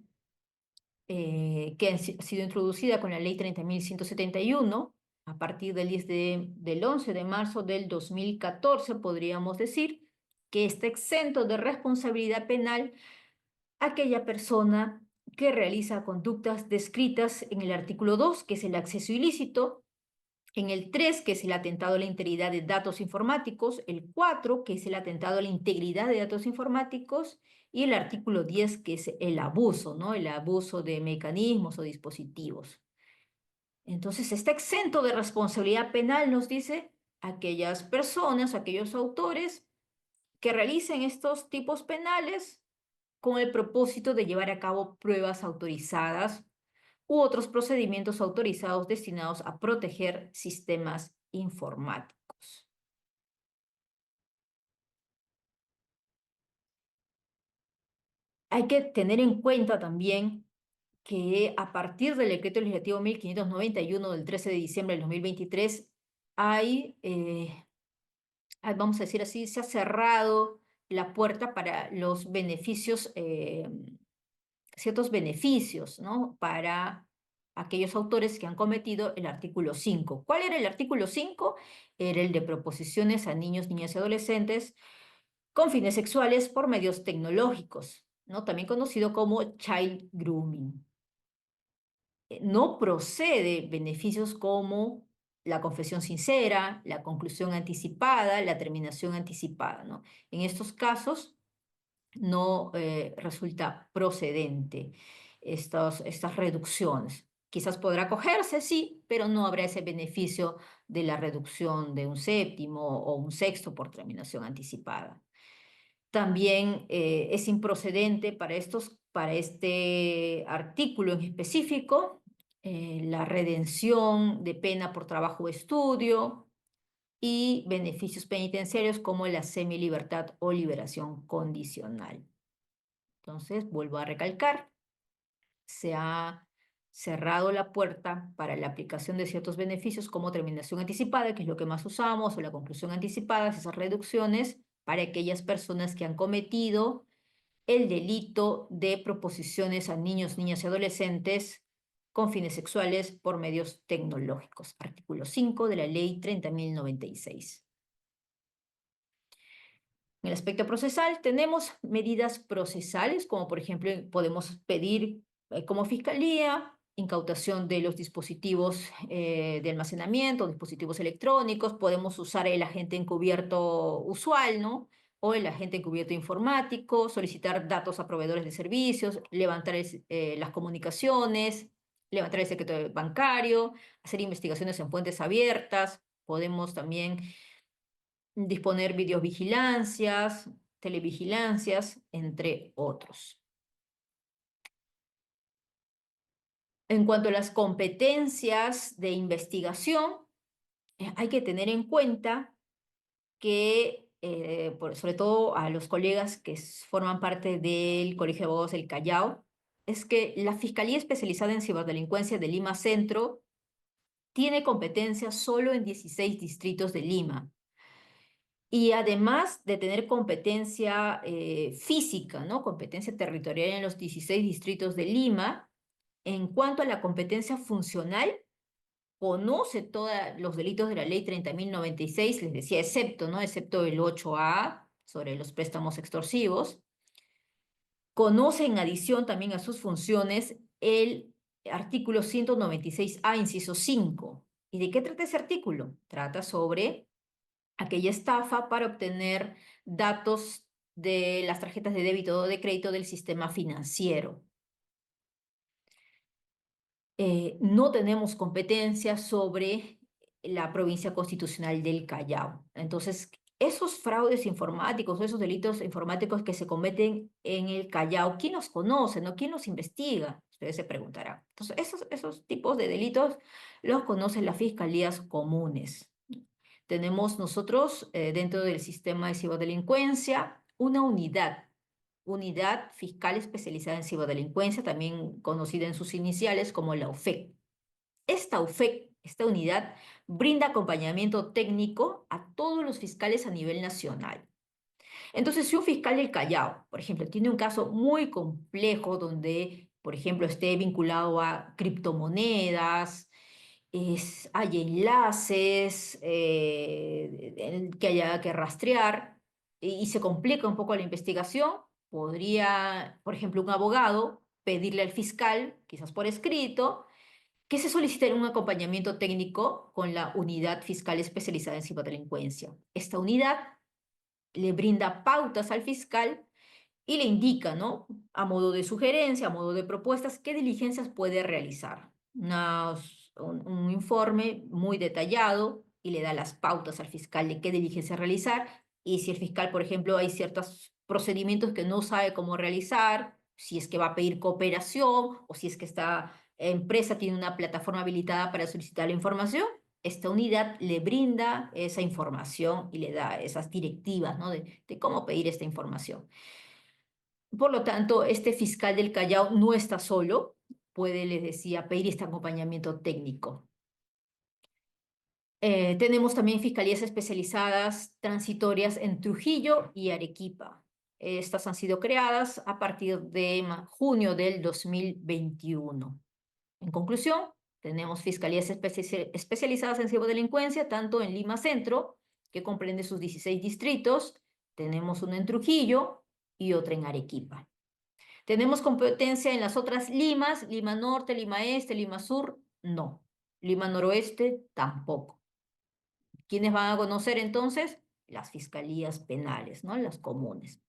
que ha sido introducida con la ley 30.171 a partir del 11 de marzo del 2014, podríamos decir que está exento de responsabilidad penal aquella persona que realiza conductas descritas en el artículo 2, que es el acceso ilícito, en el 3, que es el atentado a la integridad de datos informáticos, el 4, que es el atentado a la integridad de datos informáticos, y el artículo 10, que es el abuso, ¿no? El abuso de mecanismos o dispositivos. Entonces, está exento de responsabilidad penal, nos dice, aquellas personas, aquellos autores que realicen estos tipos penales con el propósito de llevar a cabo pruebas autorizadas u otros procedimientos autorizados destinados a proteger sistemas informáticos. Hay que tener en cuenta también que a partir del decreto legislativo 1591 del 13 de diciembre del 2023 vamos a decir así, se ha cerrado la puerta para los beneficios, ciertos beneficios, ¿no? Para aquellos autores que han cometido el artículo 5. ¿Cuál era el artículo 5? Era el de proposiciones a niños, niñas y adolescentes con fines sexuales por medios tecnológicos, ¿no? También conocido como child grooming. No procede beneficios como la confesión sincera, la conclusión anticipada, la terminación anticipada, ¿no? En estos casos no resulta procedente estas reducciones. Quizás podrá cogerse, sí, pero no habrá ese beneficio de la reducción de un séptimo o un sexto por terminación anticipada. También es improcedente para este artículo en específico la redención de pena por trabajo o estudio y beneficios penitenciarios como la semilibertad o liberación condicional. Entonces, vuelvo a recalcar, se ha cerrado la puerta para la aplicación de ciertos beneficios como terminación anticipada, que es lo que más usamos, o la conclusión anticipada, esas reducciones para aquellas personas que han cometido el delito de proposiciones a niños, niñas y adolescentes con fines sexuales por medios tecnológicos. Artículo 5 de la Ley 30.096. En el aspecto procesal tenemos medidas procesales, como por ejemplo podemos pedir como fiscalía incautación de los dispositivos de almacenamiento, dispositivos electrónicos, podemos usar el agente encubierto usual, ¿no? O el agente encubierto informático, solicitar datos a proveedores de servicios, levantar las comunicaciones, levantar el secreto bancario, hacer investigaciones en fuentes abiertas, podemos también disponer videovigilancias, televigilancias, entre otros. En cuanto a las competencias de investigación, hay que tener en cuenta que, sobre todo a los colegas que forman parte del Colegio de Abogados del Callao, es que la Fiscalía Especializada en Ciberdelincuencia de Lima Centro tiene competencia solo en 16 distritos de Lima. Y además de tener competencia física, ¿no? Competencia territorial en los 16 distritos de Lima, en cuanto a la competencia funcional, conoce todos los delitos de la ley 30.096, les decía, excepto, ¿no? Excepto el 8A sobre los préstamos extorsivos. Conoce en adición también a sus funciones el artículo 196A, inciso 5. ¿Y de qué trata ese artículo? Trata sobre aquella estafa para obtener datos de las tarjetas de débito o de crédito del sistema financiero. No tenemos competencia sobre la provincia constitucional del Callao. Entonces, esos fraudes informáticos, esos delitos informáticos que se cometen en el Callao, ¿quién los conoce, no? ¿Quién los investiga? Ustedes se preguntarán. Entonces, esos tipos de delitos los conocen las fiscalías comunes. Tenemos nosotros, dentro del sistema de ciberdelincuencia, una unidad fiscal especializada en ciberdelincuencia, también conocida en sus iniciales como la UFEC. Esta UFEC, esta unidad, brinda acompañamiento técnico a todos los fiscales a nivel nacional. Entonces, si un fiscal del Callao, por ejemplo, tiene un caso muy complejo donde, por ejemplo, esté vinculado a criptomonedas, hay enlaces que haya que rastrear y se complica un poco la investigación, podría, por ejemplo, un abogado pedirle al fiscal, quizás por escrito, que se solicite un acompañamiento técnico con la unidad fiscal especializada en ciberdelincuencia. Esta unidad le brinda pautas al fiscal y le indica, ¿no? A modo de sugerencia, a modo de propuestas, qué diligencias puede realizar. Un informe muy detallado y le da las pautas al fiscal de qué diligencia realizar. Y si el fiscal, por ejemplo, hay ciertos procedimientos que no sabe cómo realizar, si es que va a pedir cooperación o si es que esta empresa tiene una plataforma habilitada para solicitar la información, esta unidad le brinda esa información y le da esas directivas, ¿no? de cómo pedir esta información. Por lo tanto, este fiscal del Callao no está solo, puede, les decía, pedir este acompañamiento técnico. Tenemos también fiscalías especializadas transitorias en Trujillo y Arequipa. Estas han sido creadas a partir de junio del 2021. En conclusión, tenemos fiscalías especializadas en ciberdelincuencia, tanto en Lima Centro, que comprende sus 16 distritos, tenemos una en Trujillo y otra en Arequipa. ¿Tenemos competencia en las otras Limas? Lima Norte, Lima Este, Lima Sur, no. Lima Noroeste, tampoco. ¿Quiénes van a conocer entonces? Las fiscalías penales, ¿no? Las comunes.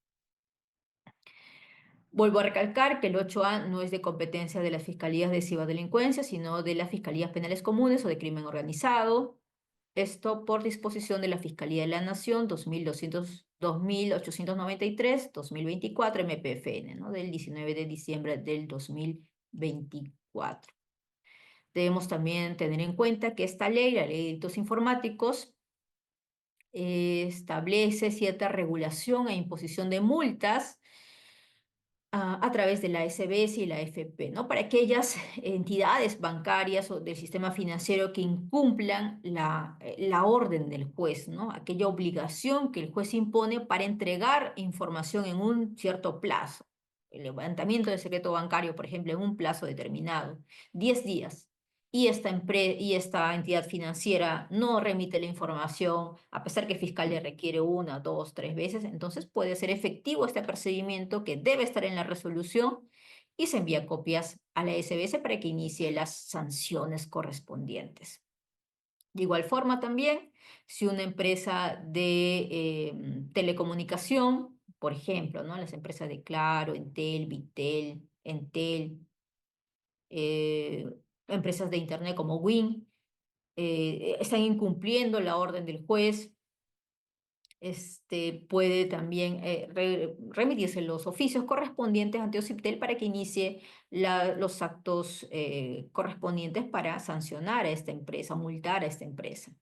Vuelvo a recalcar que el 8A no es de competencia de las fiscalías de ciberdelincuencia, sino de las fiscalías penales comunes o de crimen organizado. Esto por disposición de la Fiscalía de la Nación 2893-2024 MPFN, ¿no? Del 19 de diciembre del 2024. Debemos también tener en cuenta que esta ley, la Ley de Delitos Informáticos, establece cierta regulación e imposición de multas a través de la SBS y la AFP, ¿no? Para aquellas entidades bancarias o del sistema financiero que incumplan la orden del juez, ¿no? Aquella obligación que el juez impone para entregar información en un cierto plazo. El levantamiento del secreto bancario, por ejemplo, en un plazo determinado, 10 días. Y esta entidad financiera no remite la información, a pesar que el fiscal le requiere una, dos, tres veces, entonces puede ser efectivo este procedimiento que debe estar en la resolución y se envía copias a la SBS para que inicie las sanciones correspondientes. De igual forma también, si una empresa de telecomunicación, por ejemplo, ¿no? Las empresas de Claro, Entel, Bitel, Entel, eh, empresas de Internet como Win, están incumpliendo la orden del juez, puede también remitirse los oficios correspondientes ante OCIPTEL para que inicie los actos correspondientes para sancionar a esta empresa, multar a esta empresa.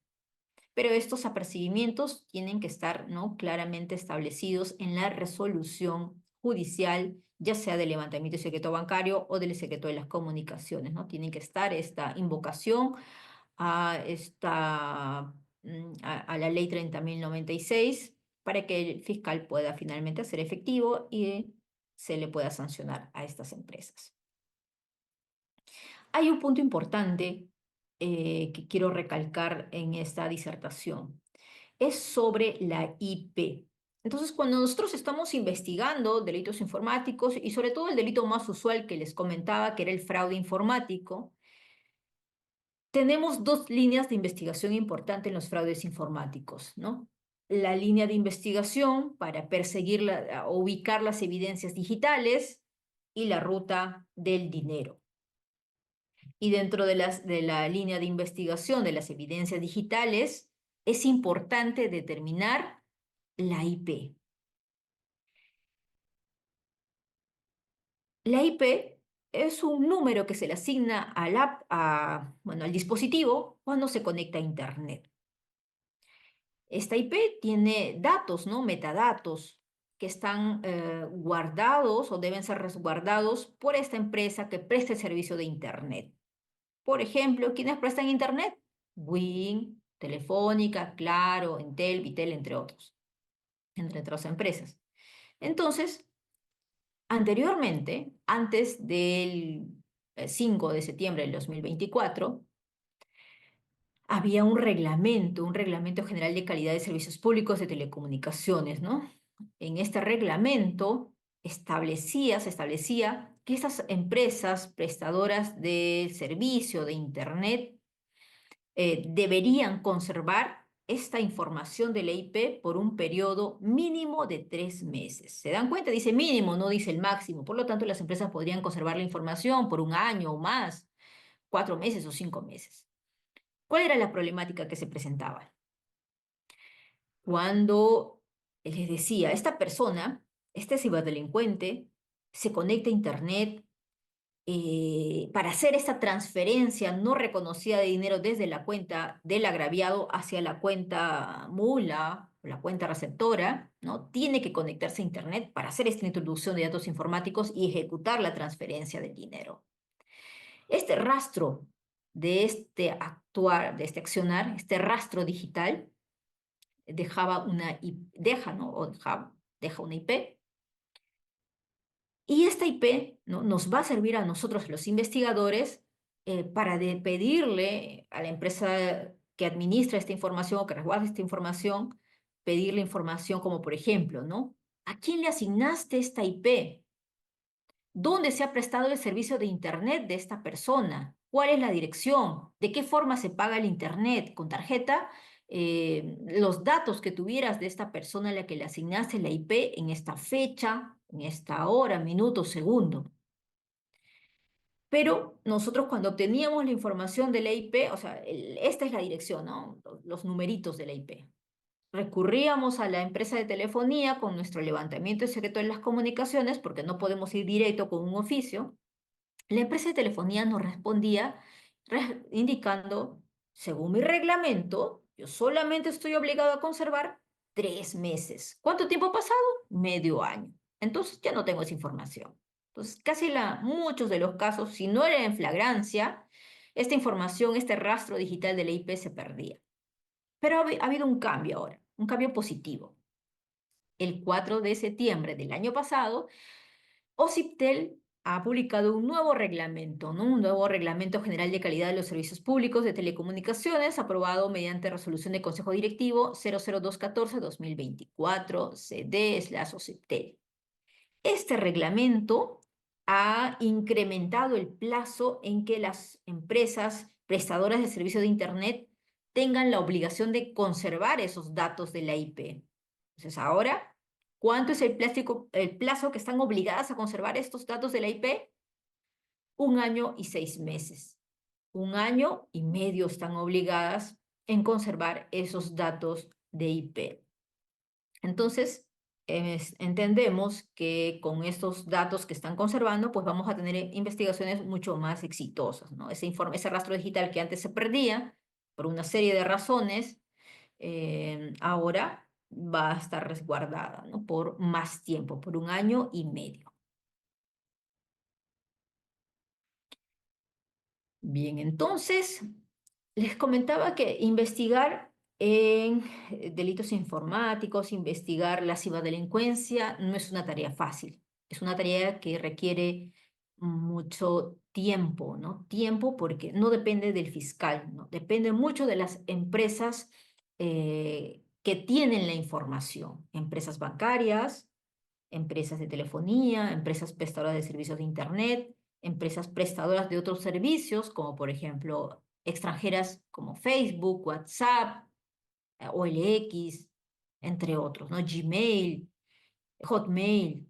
Pero estos apercibimientos tienen que estar, ¿no?, claramente establecidos en la resolución judicial, ya sea del levantamiento de secreto bancario o del secreto de las comunicaciones, ¿no? Tienen que estar esta invocación a la ley 30.096 para que el fiscal pueda finalmente hacer efectivo y se le pueda sancionar a estas empresas. Hay un punto importante que quiero recalcar en esta disertación. Es sobre la IP. Entonces, cuando nosotros estamos investigando delitos informáticos y sobre todo el delito más usual que les comentaba, que era el fraude informático, tenemos dos líneas de investigación importantes en los fraudes informáticos, ¿no? La línea de investigación para perseguir o ubicar las evidencias digitales y la ruta del dinero. Y dentro de la línea de investigación de las evidencias digitales, es importante determinar la IP. La IP es un número que se le asigna al dispositivo cuando se conecta a Internet. Esta IP tiene datos, ¿no? Metadatos que están guardados o deben ser resguardados por esta empresa que presta el servicio de Internet. Por ejemplo, ¿quiénes prestan Internet? Win, Telefónica, Claro, Entel, Bitel, entre otras empresas. Entonces, anteriormente, antes del 5 de septiembre del 2024, había un reglamento general de calidad de servicios públicos de telecomunicaciones, ¿no? En este reglamento se establecía que estas empresas prestadoras de servicio de Internet deberían conservar esta información de la IP por un periodo mínimo de 3 meses. ¿Se dan cuenta? Dice mínimo, no dice el máximo. Por lo tanto, las empresas podrían conservar la información por un año o más, 4 meses o 5 meses. ¿Cuál era la problemática que se presentaba? Cuando les decía, esta persona, este ciberdelincuente, se conecta a Internet para hacer esta transferencia no reconocida de dinero desde la cuenta del agraviado hacia la cuenta mula o la cuenta receptora, ¿no? Tiene que conectarse a Internet para hacer esta introducción de datos informáticos y ejecutar la transferencia del dinero. Este rastro de este actuar, de este accionar, este rastro digital, deja, ¿no? Deja una IP. Y esta IP, ¿no?, nos va a servir a nosotros, los investigadores, para pedirle a la empresa que administra esta información o que resguarda esta información, pedirle información como, por ejemplo, ¿no? ¿A quién le asignaste esta IP? ¿Dónde se ha prestado el servicio de Internet de esta persona? ¿Cuál es la dirección? ¿De qué forma se paga el Internet? ¿Con tarjeta? Los datos que tuvieras de esta persona a la que le asignaste la IP en esta fecha, en esta hora, minuto, segundo. Pero nosotros cuando obteníamos la información de la IP, o sea, esta es la dirección, ¿no? Los numeritos de la IP. Recurríamos a la empresa de telefonía con nuestro levantamiento de secreto de las comunicaciones, porque no podemos ir directo con un oficio. La empresa de telefonía nos respondía indicando, según mi reglamento, yo solamente estoy obligado a conservar 3 meses. ¿Cuánto tiempo ha pasado? Medio año. Entonces ya no tengo esa información. Entonces, muchos de los casos, si no era en flagrancia, esta información, este rastro digital de la IP se perdía. Pero ha habido un cambio ahora, un cambio positivo. El 4 de septiembre del año pasado, OCIPTEL ha publicado un nuevo reglamento, ¿no? Un nuevo Reglamento General de Calidad de los Servicios Públicos de Telecomunicaciones, aprobado mediante resolución del Consejo Directivo 00214-2024, CD/OCIPTEL. Este reglamento ha incrementado el plazo en que las empresas prestadoras de servicios de Internet tengan la obligación de conservar esos datos de la IP. Entonces, ahora, ¿cuánto es el plazo que están obligadas a conservar estos datos de la IP? 1 año y 6 meses. 1 año y medio están obligadas en conservar esos datos de IP. Entonces, entendemos que con estos datos que están conservando, pues vamos a tener investigaciones mucho más exitosas, ¿no? Ese rastro digital que antes se perdía por una serie de razones, ahora va a estar resguardada, ¿no? Por más tiempo, por 1 año y medio. Bien, entonces, les comentaba que investigar en delitos informáticos, investigar la ciberdelincuencia, no es una tarea fácil. Es una tarea que requiere mucho tiempo, ¿no? Tiempo porque no depende del fiscal, ¿no? Depende mucho de las empresas que tienen la información. Empresas bancarias, empresas de telefonía, empresas prestadoras de servicios de Internet, empresas prestadoras de otros servicios, como por ejemplo extranjeras como Facebook, WhatsApp, OLX, entre otros, ¿no? Gmail, Hotmail.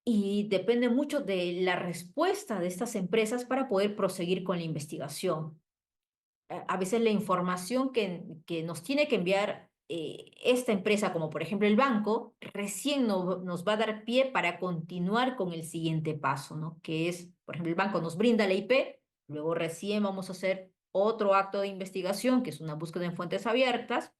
Y depende mucho de la respuesta de estas empresas para poder proseguir con la investigación. A veces la información que nos tiene que enviar esta empresa, como por ejemplo el banco, recién nos va a dar pie para continuar con el siguiente paso, ¿no? Que es, por ejemplo, el banco nos brinda la IP, luego recién vamos a hacer otro acto de investigación, que es una búsqueda en fuentes abiertas,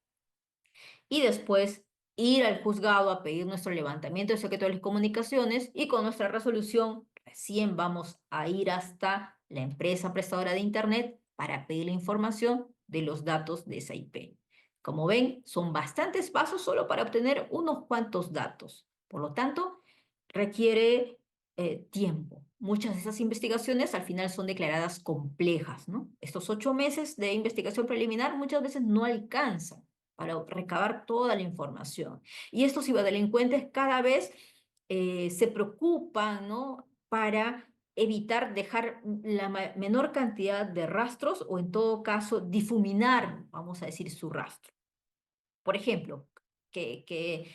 y después ir al juzgado a pedir nuestro levantamiento de secreto de las comunicaciones y con nuestra resolución recién vamos a ir hasta la empresa prestadora de Internet para pedir la información de los datos de esa IP. Como ven, son bastantes pasos solo para obtener unos cuantos datos. Por lo tanto, requiere tiempo. Muchas de esas investigaciones al final son declaradas complejas, ¿no? Estos 8 meses de investigación preliminar muchas veces no alcanzan para recabar toda la información. Y estos ciberdelincuentes cada vez se preocupan, ¿no? Para evitar dejar la menor cantidad de rastros o en todo caso difuminar, vamos a decir, su rastro. Por ejemplo, ¿qué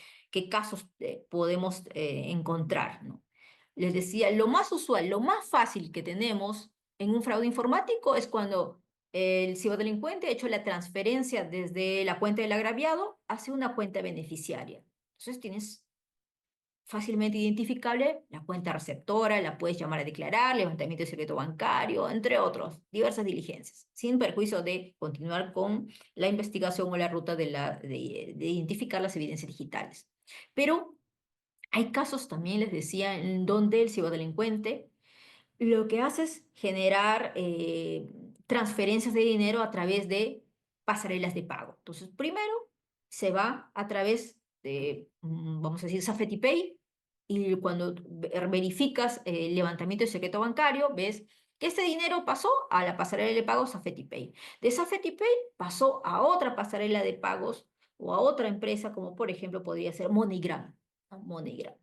casos podemos encontrar, ¿no? Les decía, lo más usual, lo más fácil que tenemos en un fraude informático es cuando el ciberdelincuente ha hecho la transferencia desde la cuenta del agraviado hacia una cuenta beneficiaria. Entonces tienes fácilmente identificable la cuenta receptora, la puedes llamar a declarar, levantamiento de secreto bancario, entre otros, diversas diligencias, sin perjuicio de continuar con la investigación o la ruta de identificar las evidencias digitales. Pero hay casos también, les decía, en donde el ciberdelincuente lo que hace es generar transferencias de dinero a través de pasarelas de pago. Entonces, primero se va a través de, vamos a decir, Safety Pay, y cuando verificas el levantamiento de secreto bancario, ves que este dinero pasó a la pasarela de pagos Safety Pay. De Safety Pay pasó a otra pasarela de pagos o a otra empresa, como por ejemplo podría ser MoneyGram, ¿no? MoneyGram.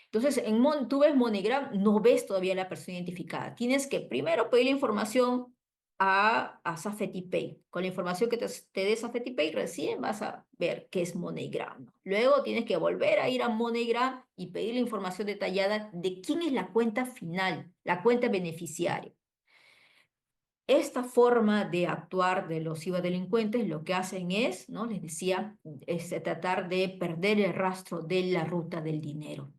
Entonces, tú ves MoneyGram, no ves todavía la persona identificada. Tienes que primero pedir la información a Safety Pay. Con la información que te dé Safety Pay, recién vas a ver qué es MoneyGram, ¿no? Luego tienes que volver a ir a MoneyGram y pedir la información detallada de quién es la cuenta final, la cuenta beneficiaria. Esta forma de actuar de los ciberdelincuentes lo que hacen es, ¿no? Les decía, es tratar de perder el rastro de la ruta del dinero.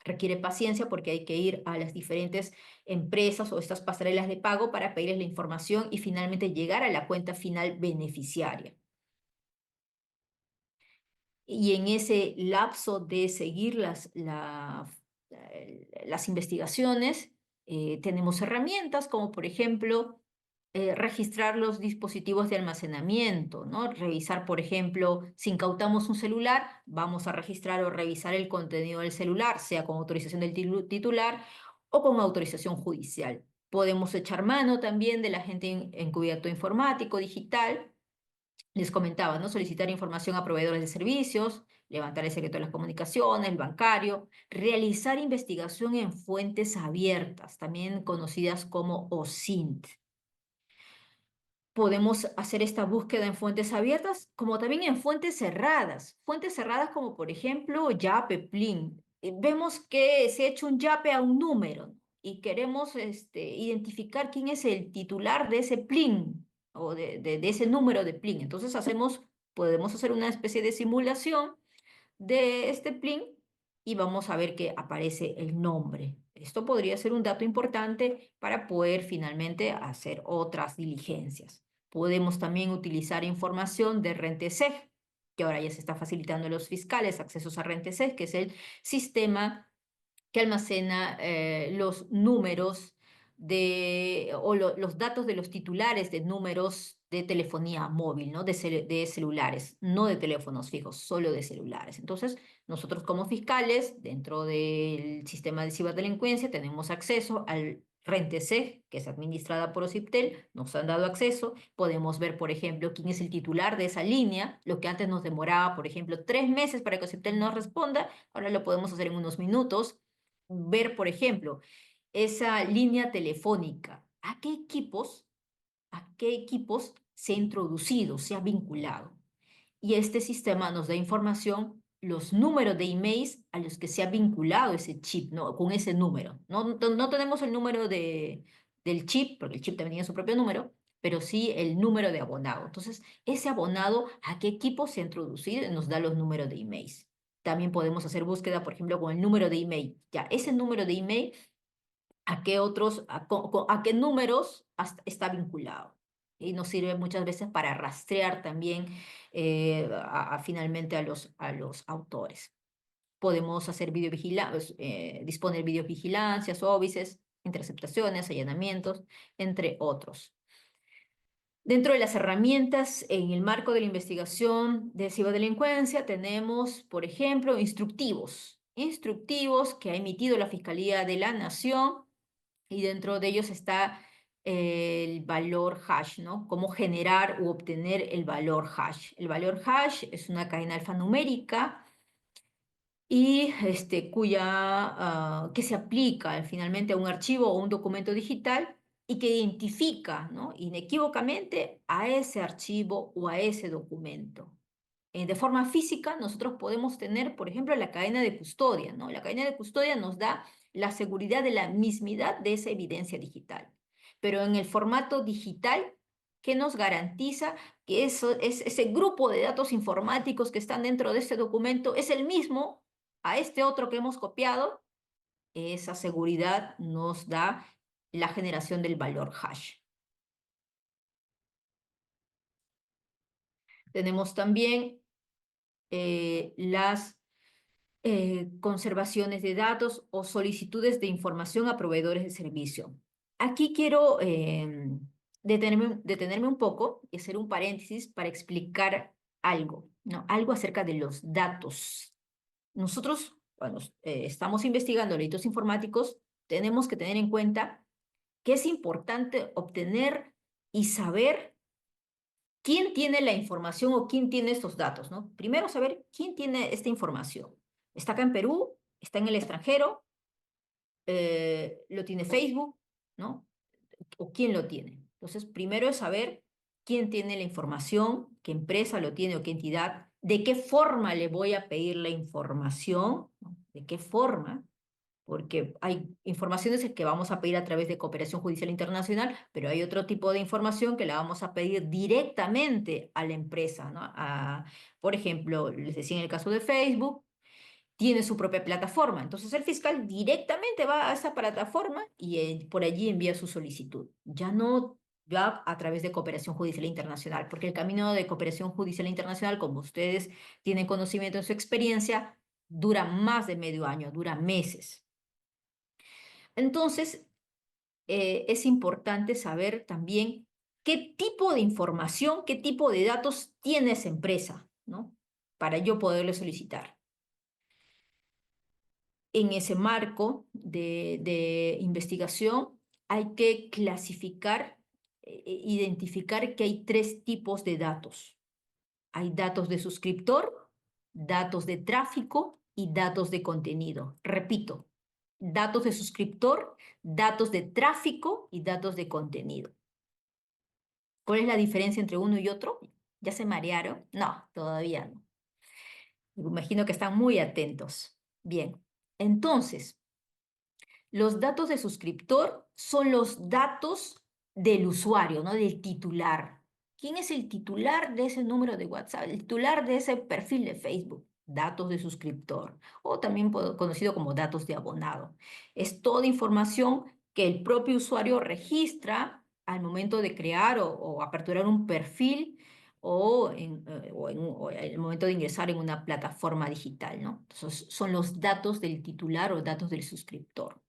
Requiere paciencia porque hay que ir a las diferentes empresas o estas pasarelas de pago para pedirles la información y finalmente llegar a la cuenta final beneficiaria. Y en ese lapso de seguir las investigaciones, tenemos herramientas como por ejemplo registrar los dispositivos de almacenamiento, ¿no? Revisar, por ejemplo, si incautamos un celular, vamos a registrar o revisar el contenido del celular, sea con autorización del titular o con autorización judicial. Podemos echar mano también del agente encubierto informático digital. Les comentaba, ¿no? Solicitar información a proveedores de servicios, levantar el secreto de las comunicaciones, el bancario, realizar investigación en fuentes abiertas, también conocidas como OSINT. Podemos hacer esta búsqueda en fuentes abiertas, como también en fuentes cerradas. Fuentes cerradas como, por ejemplo, Yape, Plin. Vemos que se ha hecho un Yape a un número y queremos identificar quién es el titular de ese Plin o de ese número de Plin. Entonces podemos hacer una especie de simulación de este plin y vamos a ver que aparece el nombre. Esto podría ser un dato importante para poder finalmente hacer otras diligencias. Podemos también utilizar información de Renteseg, que ahora ya se está facilitando a los fiscales accesos a Renteseg, que es el sistema que almacena los números los datos de los titulares de números de telefonía móvil, ¿no? De celulares, no de teléfonos fijos, solo de celulares. Entonces, nosotros como fiscales, dentro del sistema de ciberdelincuencia, tenemos acceso al Renteseg, que es administrada por OCIPTEL, nos han dado acceso, podemos ver, por ejemplo, quién es el titular de esa línea, lo que antes nos demoraba, por ejemplo, 3 meses para que OCIPTEL nos responda, ahora lo podemos hacer en unos minutos, ver, por ejemplo, esa línea telefónica, a qué equipos se ha introducido, se ha vinculado. Y este sistema nos da información, los números de emails a los que se ha vinculado ese chip, ¿no? Con ese número. No tenemos el número del chip, porque el chip también tiene su propio número, pero sí el número de abonado. Entonces, ese abonado, ¿a qué equipo se ha introducido? Nos da los números de emails. También podemos hacer búsqueda, por ejemplo, con el número de email. Ya, ese número de email, ¿a qué a qué números está vinculado? Y nos sirve muchas veces para rastrear también finalmente a los autores. Podemos hacer disponer videovigilancias, óbices, interceptaciones, allanamientos, entre otros. Dentro de las herramientas en el marco de la investigación de ciberdelincuencia tenemos, por ejemplo, instructivos que ha emitido la Fiscalía de la Nación y dentro de ellos está el valor hash, ¿no? Cómo generar u obtener el valor hash. El valor hash es una cadena alfanumérica y que se aplica finalmente a un archivo o un documento digital y que identifica, ¿no? Inequívocamente a ese archivo o a ese documento. De forma física, nosotros podemos tener, por ejemplo, la cadena de custodia, ¿no? La cadena de custodia nos da la seguridad de la mismidad de esa evidencia digital. Pero en el formato digital, ¿qué nos garantiza que ese grupo de datos informáticos que están dentro de este documento es el mismo a este otro que hemos copiado? Esa seguridad nos da la generación del valor hash. Tenemos también las conservaciones de datos o solicitudes de información a proveedores de servicio. Aquí quiero detenerme un poco y hacer un paréntesis para explicar algo, ¿no? Algo acerca de los datos. Nosotros, cuando estamos investigando delitos informáticos, tenemos que tener en cuenta que es importante obtener y saber quién tiene la información o quién tiene estos datos, ¿no? Primero saber quién tiene esta información. ¿Está acá en Perú? ¿Está en el extranjero? ¿Lo tiene Facebook? ¿No? ¿O quién lo tiene? Entonces, primero es saber quién tiene la información, qué empresa lo tiene o qué entidad, de qué forma le voy a pedir la información, ¿no? ¿De qué forma? Porque hay informaciones que vamos a pedir a través de cooperación judicial internacional, pero hay otro tipo de información que la vamos a pedir directamente a la empresa, ¿no? Por ejemplo, les decía en el caso de Facebook, tiene su propia plataforma, entonces el fiscal directamente va a esa plataforma y por allí envía su solicitud. Ya no va a través de cooperación judicial internacional, porque el camino de cooperación judicial internacional, como ustedes tienen conocimiento en su experiencia, dura más de medio año, dura meses. Entonces, es importante saber también qué tipo de información, qué tipo de datos tiene esa empresa, ¿no? Para yo poderle solicitar. En ese marco de investigación hay que clasificar, identificar que hay 3 tipos de datos. Hay datos de suscriptor, datos de tráfico y datos de contenido. Repito, datos de suscriptor, datos de tráfico y datos de contenido. ¿Cuál es la diferencia entre uno y otro? ¿Ya se marearon? No, todavía no. Me imagino que están muy atentos. Bien, entonces, los datos de suscriptor son los datos del usuario, ¿no? Del titular. ¿Quién es el titular de ese número de WhatsApp? El titular de ese perfil de Facebook. Datos de suscriptor, o también conocido como datos de abonado. Es toda información que el propio usuario registra al momento de crear o aperturar un perfil o en el momento de ingresar en una plataforma digital, ¿no? Entonces, son los datos del titular o datos del suscriptor.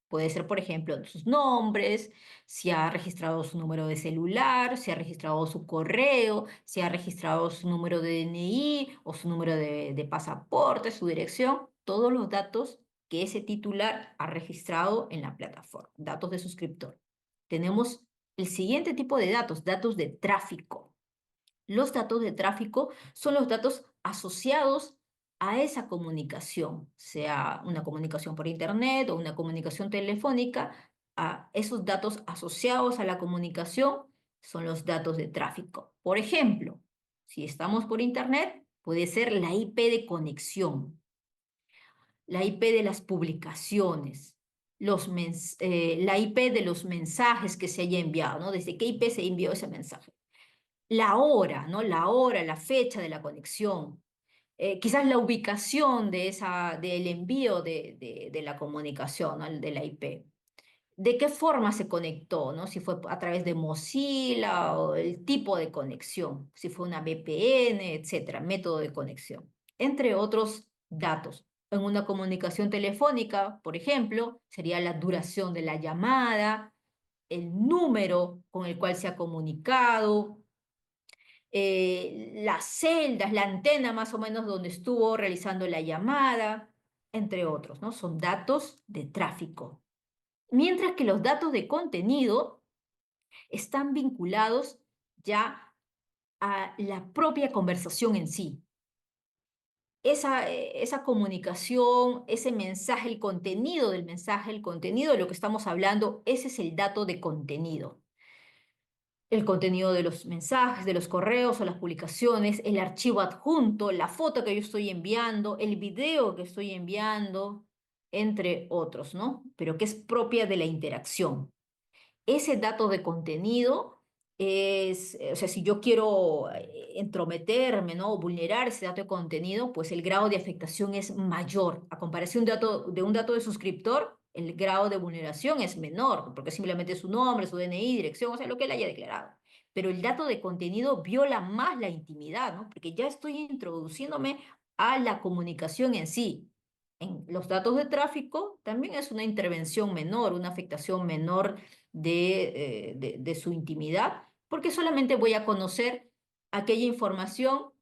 Puede ser, por ejemplo, sus nombres, si ha registrado su número de celular, si ha registrado su correo, si ha registrado su número de DNI o su número de pasaporte, su dirección, todos los datos que ese titular ha registrado en la plataforma, datos de suscriptor. Tenemos el siguiente tipo de datos, datos de tráfico. Los datos de tráfico son los datos asociados a esa comunicación, sea una comunicación por internet o una comunicación telefónica. A esos datos asociados a la comunicación son los datos de tráfico. Por ejemplo, si estamos por internet, puede ser la IP de conexión, la IP de las publicaciones, la IP de los mensajes que se haya enviado, ¿no? Desde qué IP se envió ese mensaje. La hora, ¿no? La hora, la fecha de la conexión, quizás la ubicación del envío de la comunicación, ¿no? De la IP. ¿De qué forma se conectó, ¿no? Si fue a través de Mozilla o el tipo de conexión, si fue una VPN, etcétera, método de conexión, entre otros datos. En una comunicación telefónica, por ejemplo, sería la duración de la llamada, el número con el cual se ha comunicado, las celdas, la antena más o menos donde estuvo realizando la llamada, entre otros, ¿no? Son datos de tráfico. Mientras que los datos de contenido están vinculados ya a la propia conversación en sí. Esa comunicación, ese mensaje, el contenido del mensaje, el contenido de lo que estamos hablando, ese es el dato de contenido. El contenido de los mensajes, de los correos o las publicaciones, el archivo adjunto, la foto que yo estoy enviando, el video que estoy enviando, entre otros, ¿no? Pero que es propia de la interacción. Ese dato de contenido es, o sea, si yo quiero entrometerme, ¿no? O vulnerar ese dato de contenido, pues el grado de afectación es mayor. A comparación de un dato de suscriptor, el grado de vulneración es menor, porque simplemente su nombre, su DNI, dirección, o sea, lo que él haya declarado. Pero el dato de contenido viola más la intimidad, ¿no? Porque ya estoy introduciéndome a la comunicación en sí. En los datos de tráfico también es una intervención menor, una afectación menor de su intimidad, porque solamente voy a conocer aquella información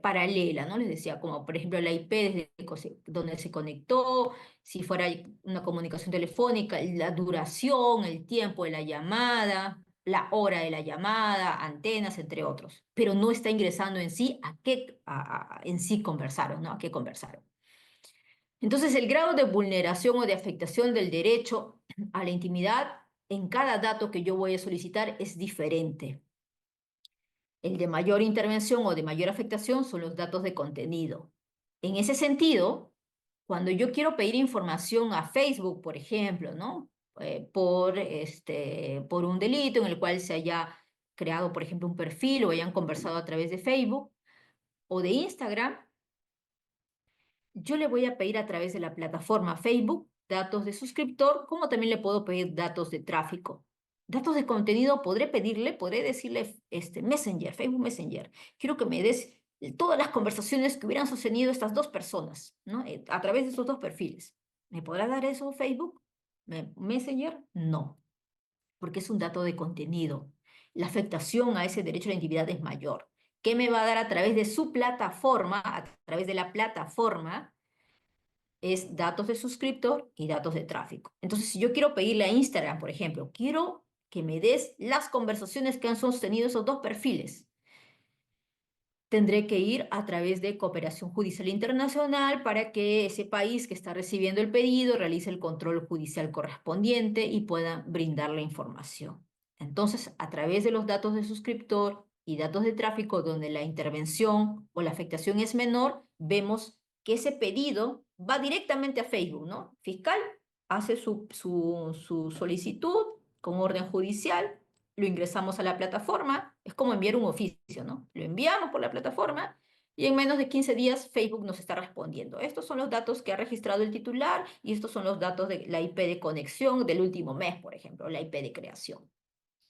paralela, ¿no? Les decía, como por ejemplo la IP donde se conectó, si fuera una comunicación telefónica, la duración, el tiempo de la llamada, la hora de la llamada, antenas, entre otros, pero no está ingresando en sí en sí conversaron, ¿no? A qué conversaron. Entonces, el grado de vulneración o de afectación del derecho a la intimidad en cada dato que yo voy a solicitar es diferente. El de mayor intervención o de mayor afectación son los datos de contenido. En ese sentido, cuando yo quiero pedir información a Facebook, por ejemplo, ¿no? Por un delito en el cual se haya creado, por ejemplo, un perfil o hayan conversado a través de Facebook o de Instagram, yo le voy a pedir a través de la plataforma Facebook datos de suscriptor, como también le puedo pedir datos de tráfico. Datos de contenido podré decirle Messenger, Facebook Messenger. Quiero que me des todas las conversaciones que hubieran sostenido estas dos personas, ¿no? A través de estos dos perfiles. ¿Me podrá dar eso Facebook? Messenger? No, porque es un dato de contenido. La afectación a ese derecho a la intimidad es mayor. ¿Qué me va a dar a través de su plataforma, a través de la plataforma? Es datos de suscriptor y datos de tráfico. Entonces, si yo quiero pedirle a Instagram, por ejemplo, quiero que me des las conversaciones que han sostenido esos dos perfiles. tendré que ir a través de cooperación judicial internacional para que ese país que está recibiendo el pedido realice el control judicial correspondiente y pueda brindar la información. Entonces, a través de los datos de suscriptor y datos de tráfico donde la intervención o la afectación es menor, vemos que ese pedido va directamente a Facebook, ¿no? Fiscal hace su solicitud con orden judicial, lo ingresamos a la plataforma, es como enviar un oficio, ¿no? Lo enviamos por la plataforma y en menos de 15 días Facebook nos está respondiendo. Estos son los datos que ha registrado el titular y estos son los datos de la IP de conexión del último mes, por ejemplo, la IP de creación.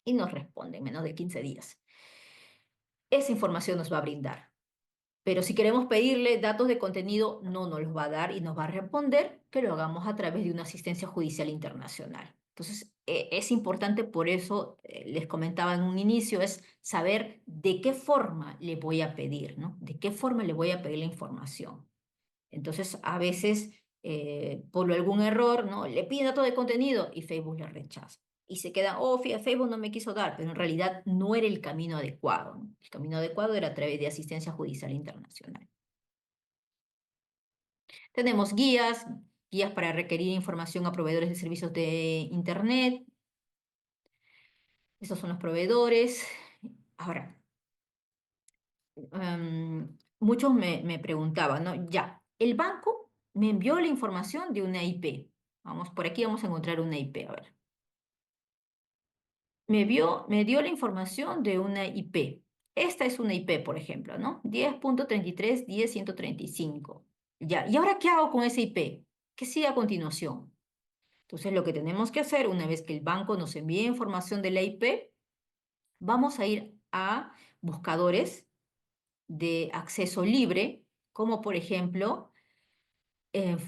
Y nos responde en menos de 15 días. Esa información nos va a brindar. Pero si queremos pedirle datos de contenido, no nos los va a dar y nos va a responder que lo hagamos a través de una asistencia judicial internacional. Entonces, es importante, por eso les comentaba en un inicio, es saber de qué forma le voy a pedir, ¿no? De qué forma le voy a pedir la información. Entonces, a veces, por algún error, ¿no? Le piden datos de contenido y Facebook le rechaza. Y se queda, oh, Facebook no me quiso dar, pero en realidad no era el camino adecuado, ¿no? El camino adecuado era a través de asistencia judicial internacional. Tenemos guías para requerir información a proveedores de servicios de Internet. Estos son los proveedores. Ahora, muchos me preguntaban, ¿no? Ya, el banco me envió la información de una IP. Vamos, por aquí vamos a encontrar una IP, a ver. Me dio la información de una IP. Esta es una IP, por ejemplo, ¿no? 10.33.10.135. Ya, ¿y ahora qué hago con esa IP? ¿Qué sigue a continuación? Entonces, lo que tenemos que hacer, una vez que el banco nos envíe información de la IP, vamos a ir a buscadores de acceso libre, como por ejemplo, eh,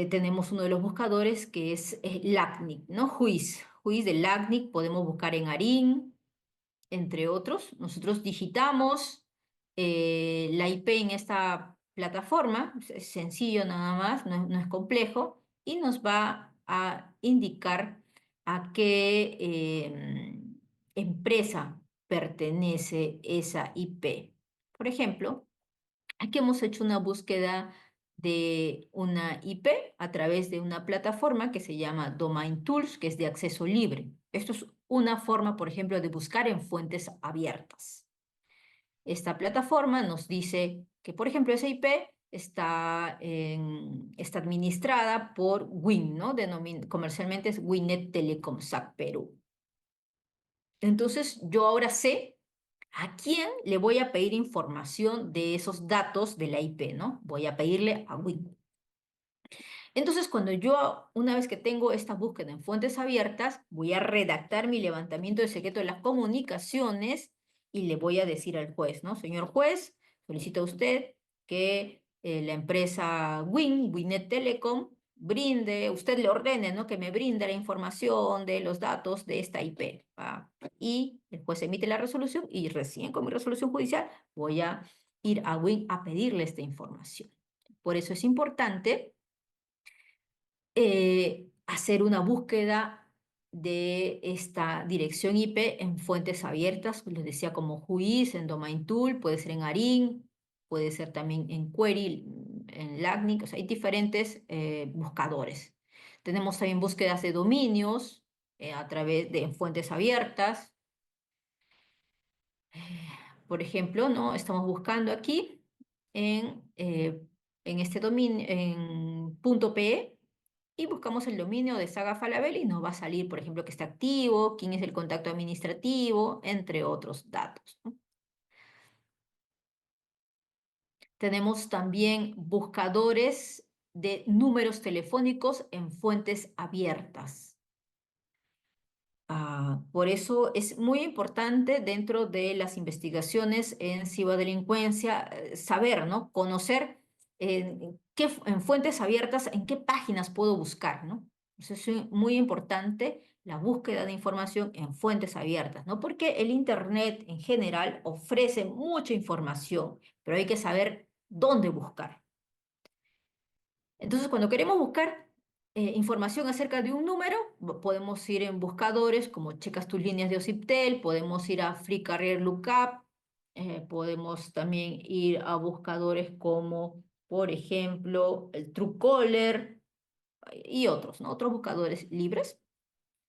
tenemos uno de los buscadores que es LACNIC, ¿no? Juiz de LACNIC, podemos buscar en ARIN, entre otros. Nosotros digitamos la IP en esta plataforma, es sencillo nada más, no es complejo, y nos va a indicar a qué empresa pertenece esa IP. Por ejemplo, aquí hemos hecho una búsqueda de una IP a través de una plataforma que se llama Domain Tools, que es de acceso libre. Esto es una forma, por ejemplo, de buscar en fuentes abiertas. Esta plataforma nos dice que, por ejemplo, esa IP está administrada por WIN, ¿no? Comercialmente es Winet Telecom SAC Perú. Entonces, yo ahora sé a quién le voy a pedir información de esos datos de la IP, ¿no? Voy a pedirle a WIN. Entonces, cuando yo, una vez que tengo esta búsqueda en fuentes abiertas, voy a redactar mi levantamiento de secreto de las comunicaciones y le voy a decir al juez, ¿no? Señor juez, solicita usted que la empresa Winet Telecom, brinde, usted le ordene, ¿no? Que me brinde la información de los datos de esta IP. ¿Va? Y el juez emite la resolución y recién con mi resolución judicial voy a ir a WIN a pedirle esta información. Por eso es importante hacer una búsqueda de esta dirección IP en fuentes abiertas, les decía como Juiz, en Domain Tool, puede ser en ARIN, puede ser también en Query, en LACNIC, o sea, hay diferentes buscadores. Tenemos también búsquedas de dominios a través de en fuentes abiertas. Por ejemplo, ¿no? Estamos buscando aquí en este dominio, en .pe, y buscamos el dominio de Saga Falabella y nos va a salir, por ejemplo, que está activo, quién es el contacto administrativo, entre otros datos, ¿no? Tenemos también buscadores de números telefónicos en fuentes abiertas. Por eso es muy importante dentro de las investigaciones en ciberdelincuencia saber, ¿no? Conocer en fuentes abiertas, en qué páginas puedo buscar, ¿no? Eso es muy importante, la búsqueda de información en fuentes abiertas, ¿no? Porque el Internet en general ofrece mucha información, pero hay que saber dónde buscar. Entonces, cuando queremos buscar información acerca de un número, podemos ir en buscadores como Checas tus líneas de OSIPTEL, podemos ir a Free Career Lookup, Podemos también ir a buscadores como, por ejemplo, el Truecaller y otros, ¿no? Otros buscadores libres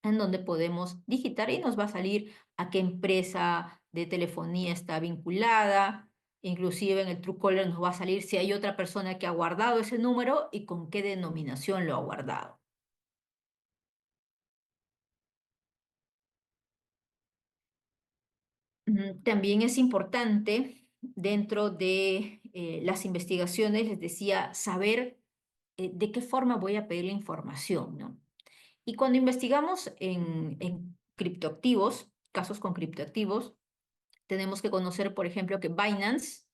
en donde podemos digitar y nos va a salir a qué empresa de telefonía está vinculada. Inclusive en el Truecaller nos va a salir si hay otra persona que ha guardado ese número y con qué denominación lo ha guardado. También es importante dentro de las investigaciones, les decía, saber de qué forma voy a pedir la información, ¿no? Y cuando investigamos en criptoactivos, casos con criptoactivos, tenemos que conocer, por ejemplo, que Binance,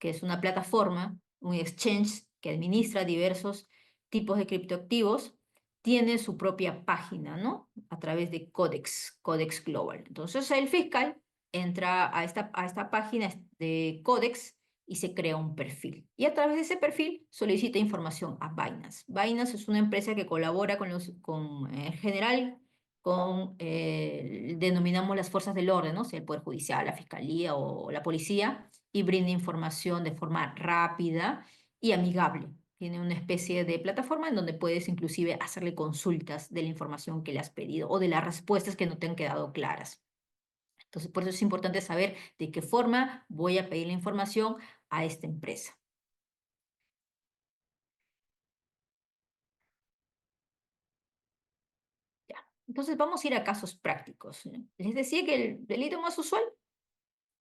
que es una plataforma, un exchange que administra diversos tipos de criptoactivos, tiene su propia página, ¿no? A través de Codex, Codex Global. Entonces el fiscal entra a esta página de Codex y se crea un perfil. Y a través de ese perfil solicita información a Binance. Binance es una empresa que colabora en general, denominamos las fuerzas del orden, ¿no? Sea el Poder Judicial, la Fiscalía o la Policía, y brinda información de forma rápida y amigable. Tiene una especie de plataforma en donde puedes inclusive hacerle consultas de la información que le has pedido o de las respuestas que no te han quedado claras. Entonces, por eso es importante saber de qué forma voy a pedir la información a esta empresa. Ya. Entonces, vamos a ir a casos prácticos, ¿no? Les decía que el delito más usual,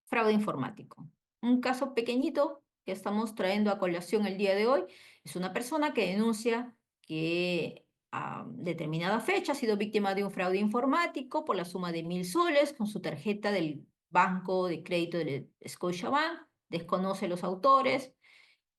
fraude informático. Un caso pequeñito que estamos trayendo a colación el día de hoy es una persona que denuncia que a determinada fecha ha sido víctima de un fraude informático por la suma de 1.000 soles con su tarjeta del banco de crédito del Scotiabank, desconoce los autores,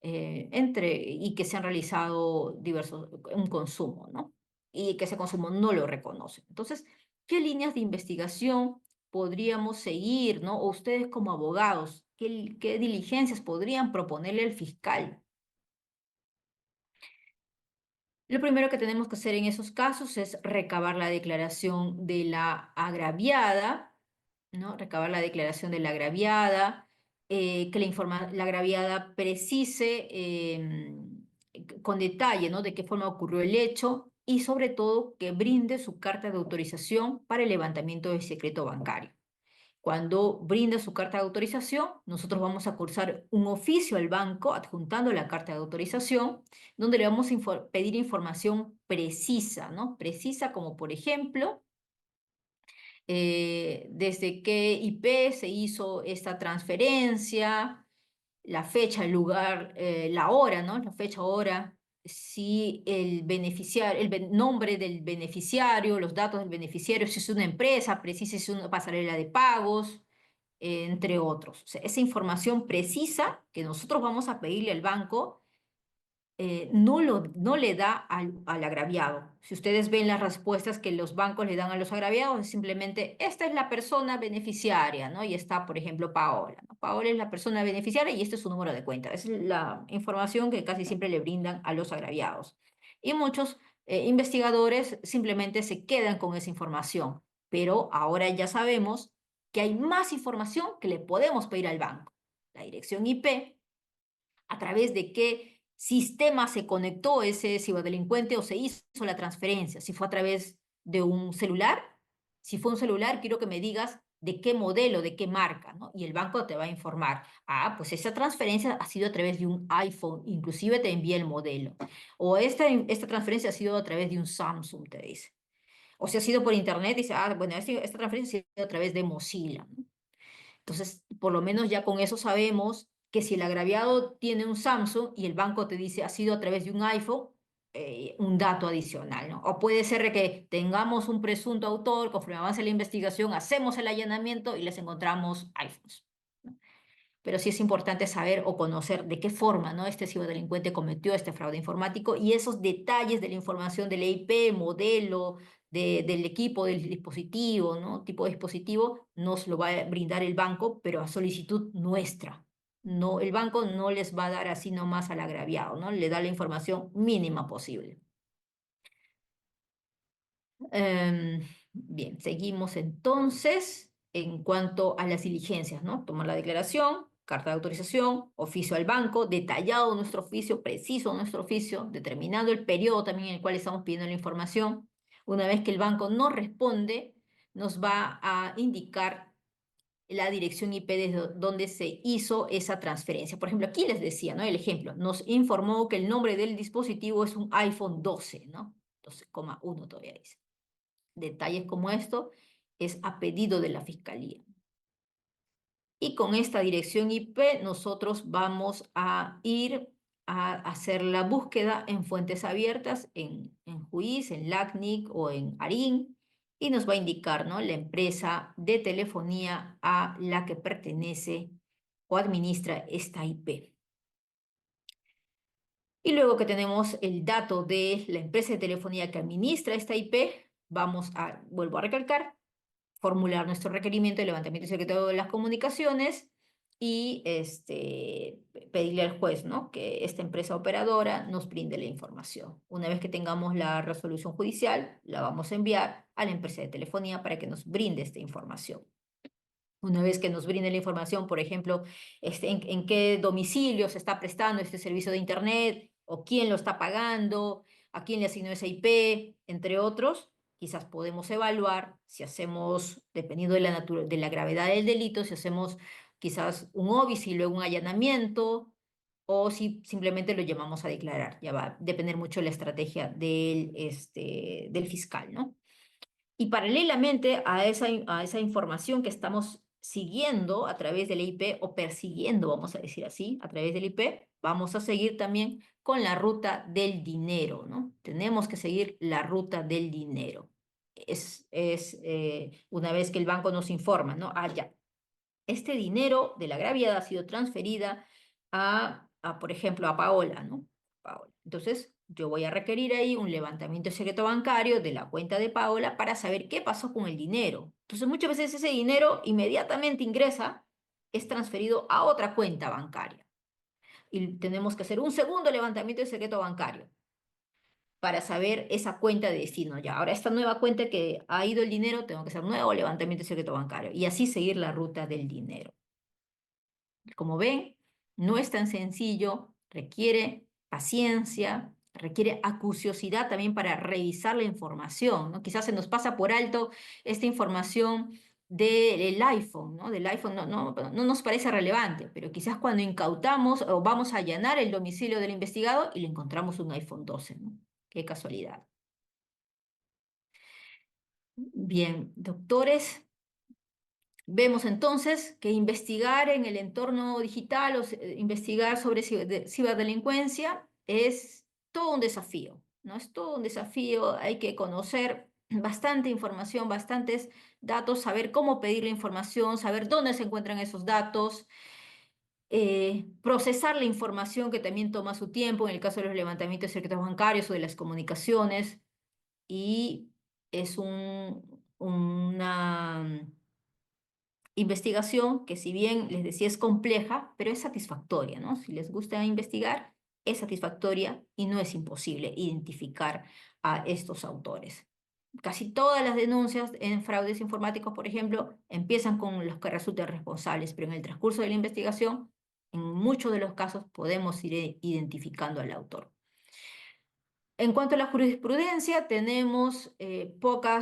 y que se han realizado un consumo, ¿no? Y que ese consumo no lo reconoce. Entonces, ¿qué líneas de investigación podríamos seguir, ¿no? O ustedes como abogados, ¿qué diligencias podrían proponerle al fiscal? Lo primero que tenemos que hacer en esos casos es recabar la declaración de la agraviada, ¿no? Recabar la declaración de la agraviada, que la agraviada precise con detalle, ¿no? De qué forma ocurrió el hecho y sobre todo que brinde su carta de autorización para el levantamiento del secreto bancario. Cuando brinda su carta de autorización, nosotros vamos a cursar un oficio al banco adjuntando la carta de autorización, donde le vamos a pedir información precisa, ¿no? Precisa como por ejemplo, desde qué IP se hizo esta transferencia, la fecha, el lugar, la hora, ¿no? La fecha, hora, si el beneficiario, nombre del beneficiario, los datos del beneficiario, si es una empresa, precisa si es una pasarela de pagos, entre otros. O sea, esa información precisa que nosotros vamos a pedirle al banco no le da al agraviado. Si ustedes ven las respuestas que los bancos le dan a los agraviados, es simplemente, esta es la persona beneficiaria, ¿no? Y está, por ejemplo, Paola, ¿no? Paola es la persona beneficiaria y este es su número de cuenta. Esa es la información que casi siempre le brindan a los agraviados. Y muchos investigadores simplemente se quedan con esa información, pero ahora ya sabemos que hay más información que le podemos pedir al banco. La dirección IP, a través de qué sistema se conectó ese ciberdelincuente o se hizo la transferencia. Si fue a través de un celular, si fue un celular, quiero que me digas de qué modelo, de qué marca, ¿no? Y el banco te va a informar. Ah, pues esa transferencia ha sido a través de un iPhone, inclusive te envía el modelo. O esta transferencia ha sido a través de un Samsung, te dice. O si ha sido por internet, dice, ah, bueno, esta transferencia ha sido a través de Mozilla, ¿no? Entonces, por lo menos ya con eso sabemos que si el agraviado tiene un Samsung y el banco te dice ha sido a través de un iPhone, un dato adicional, ¿no? O puede ser que tengamos un presunto autor, conforme avance la investigación, hacemos el allanamiento y les encontramos iPhones, ¿no? Pero sí es importante saber o conocer de qué forma, ¿no? Este ciberdelincuente cometió este fraude informático y esos detalles de la información del IP, modelo, del equipo, del dispositivo, ¿no? Tipo de dispositivo, nos lo va a brindar el banco, pero a solicitud nuestra. No, el banco no les va a dar así nomás al agraviado, ¿no? Le da la información mínima posible. Bien, seguimos entonces. en cuanto a las diligencias, ¿no? Tomar la declaración, carta de autorización, oficio al banco, detallado nuestro oficio, preciso nuestro oficio, determinando el periodo también en el cual estamos pidiendo la información. Una vez que el banco no responde, nos va a indicar la dirección IP desde donde se hizo esa transferencia. Por ejemplo, aquí les decía, ¿no? El ejemplo, nos informó que el nombre del dispositivo es un iPhone 12, ¿no? 12,1 todavía dice. Detalles como esto es a pedido de la Fiscalía. Y con esta dirección IP nosotros vamos a ir a hacer la búsqueda en fuentes abiertas, en Juiz, en LACNIC o en ARIN, y nos va a indicar, ¿no?, la empresa de telefonía a la que pertenece o administra esta IP. Y luego que tenemos el dato de la empresa de telefonía que administra esta IP, vamos a, vuelvo a recalcar, formular nuestro requerimiento de levantamiento secreto de las comunicaciones y pedirle al juez, ¿no?, que esta empresa operadora nos brinde la información. Una vez que tengamos la resolución judicial, la vamos a enviar a la empresa de telefonía para que nos brinde esta información. Una vez que nos brinde la información, por ejemplo, en qué domicilio se está prestando este servicio de Internet, o quién lo está pagando, a quién le asignó esa IP, entre otros, quizás podemos evaluar si hacemos, dependiendo de de la gravedad del delito, si hacemos quizás un OBIS y luego un allanamiento, o si simplemente lo llamamos a declarar. Ya va a depender mucho de la estrategia del fiscal, ¿no? Y paralelamente a esa información que estamos siguiendo a través del IP o persiguiendo, vamos a decir así, a través del IP, vamos a seguir también con la ruta del dinero, ¿no? Tenemos que seguir la ruta del dinero. Una vez que el banco nos informa, ¿no? Ah, ya, este dinero de la agraviada ha sido transferida por ejemplo, a Paola, ¿no? Paola. Entonces, yo voy a requerir ahí un levantamiento de secreto bancario de la cuenta de Paola para saber qué pasó con el dinero. Entonces, muchas veces ese dinero inmediatamente ingresa, es transferido a otra cuenta bancaria. Y tenemos que hacer un segundo levantamiento de secreto bancario para saber esa cuenta de destino. Ya, ahora esta nueva cuenta que ha ido el dinero, tengo que hacer un nuevo levantamiento de secreto bancario y así seguir la ruta del dinero. Como ven, no es tan sencillo, requiere paciencia, requiere acuciosidad también para revisar la información, ¿no? Quizás se nos pasa por alto esta información del iPhone, ¿no? Del iPhone no nos parece relevante, pero quizás cuando incautamos o vamos a allanar el domicilio del investigado y le encontramos un iPhone 12, ¿no? Qué casualidad. Bien, doctores. Vemos entonces que investigar en el entorno digital o investigar sobre ciberdelincuencia es todo un desafío, ¿no? Es todo un desafío, hay que conocer bastante información, bastantes datos, saber cómo pedir la información, saber dónde se encuentran esos datos, procesar la información que también toma su tiempo, en el caso de los levantamientos de secretos bancarios o de las comunicaciones, y es una investigación que, si bien les decía es compleja, pero es satisfactoria, ¿no? Si les gusta investigar, es satisfactoria y no es imposible identificar a estos autores. Casi todas las denuncias en fraudes informáticos, por ejemplo, empiezan con los que resulten responsables, pero en el transcurso de la investigación, en muchos de los casos podemos ir identificando al autor. En cuanto a la jurisprudencia, tenemos poca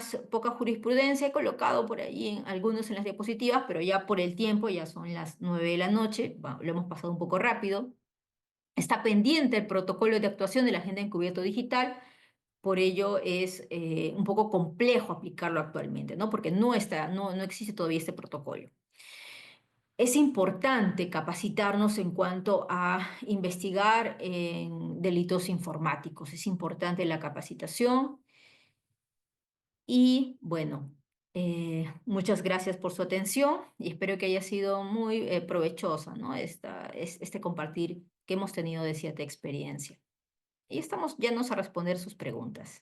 jurisprudencia. He colocado por ahí algunos en las diapositivas, pero ya por el tiempo, ya son las 9 de la noche, bueno, lo hemos pasado un poco rápido. Está pendiente el protocolo de actuación de la agenda encubierto digital, por ello es un poco complejo aplicarlo actualmente, ¿no? Porque no existe todavía este protocolo. Es importante capacitarnos en cuanto a investigar en delitos informáticos. Es importante la capacitación y bueno, muchas gracias por su atención y espero que haya sido muy provechosa, ¿no? Este compartir que hemos tenido de cierta experiencia. Y estamos llenos a responder sus preguntas.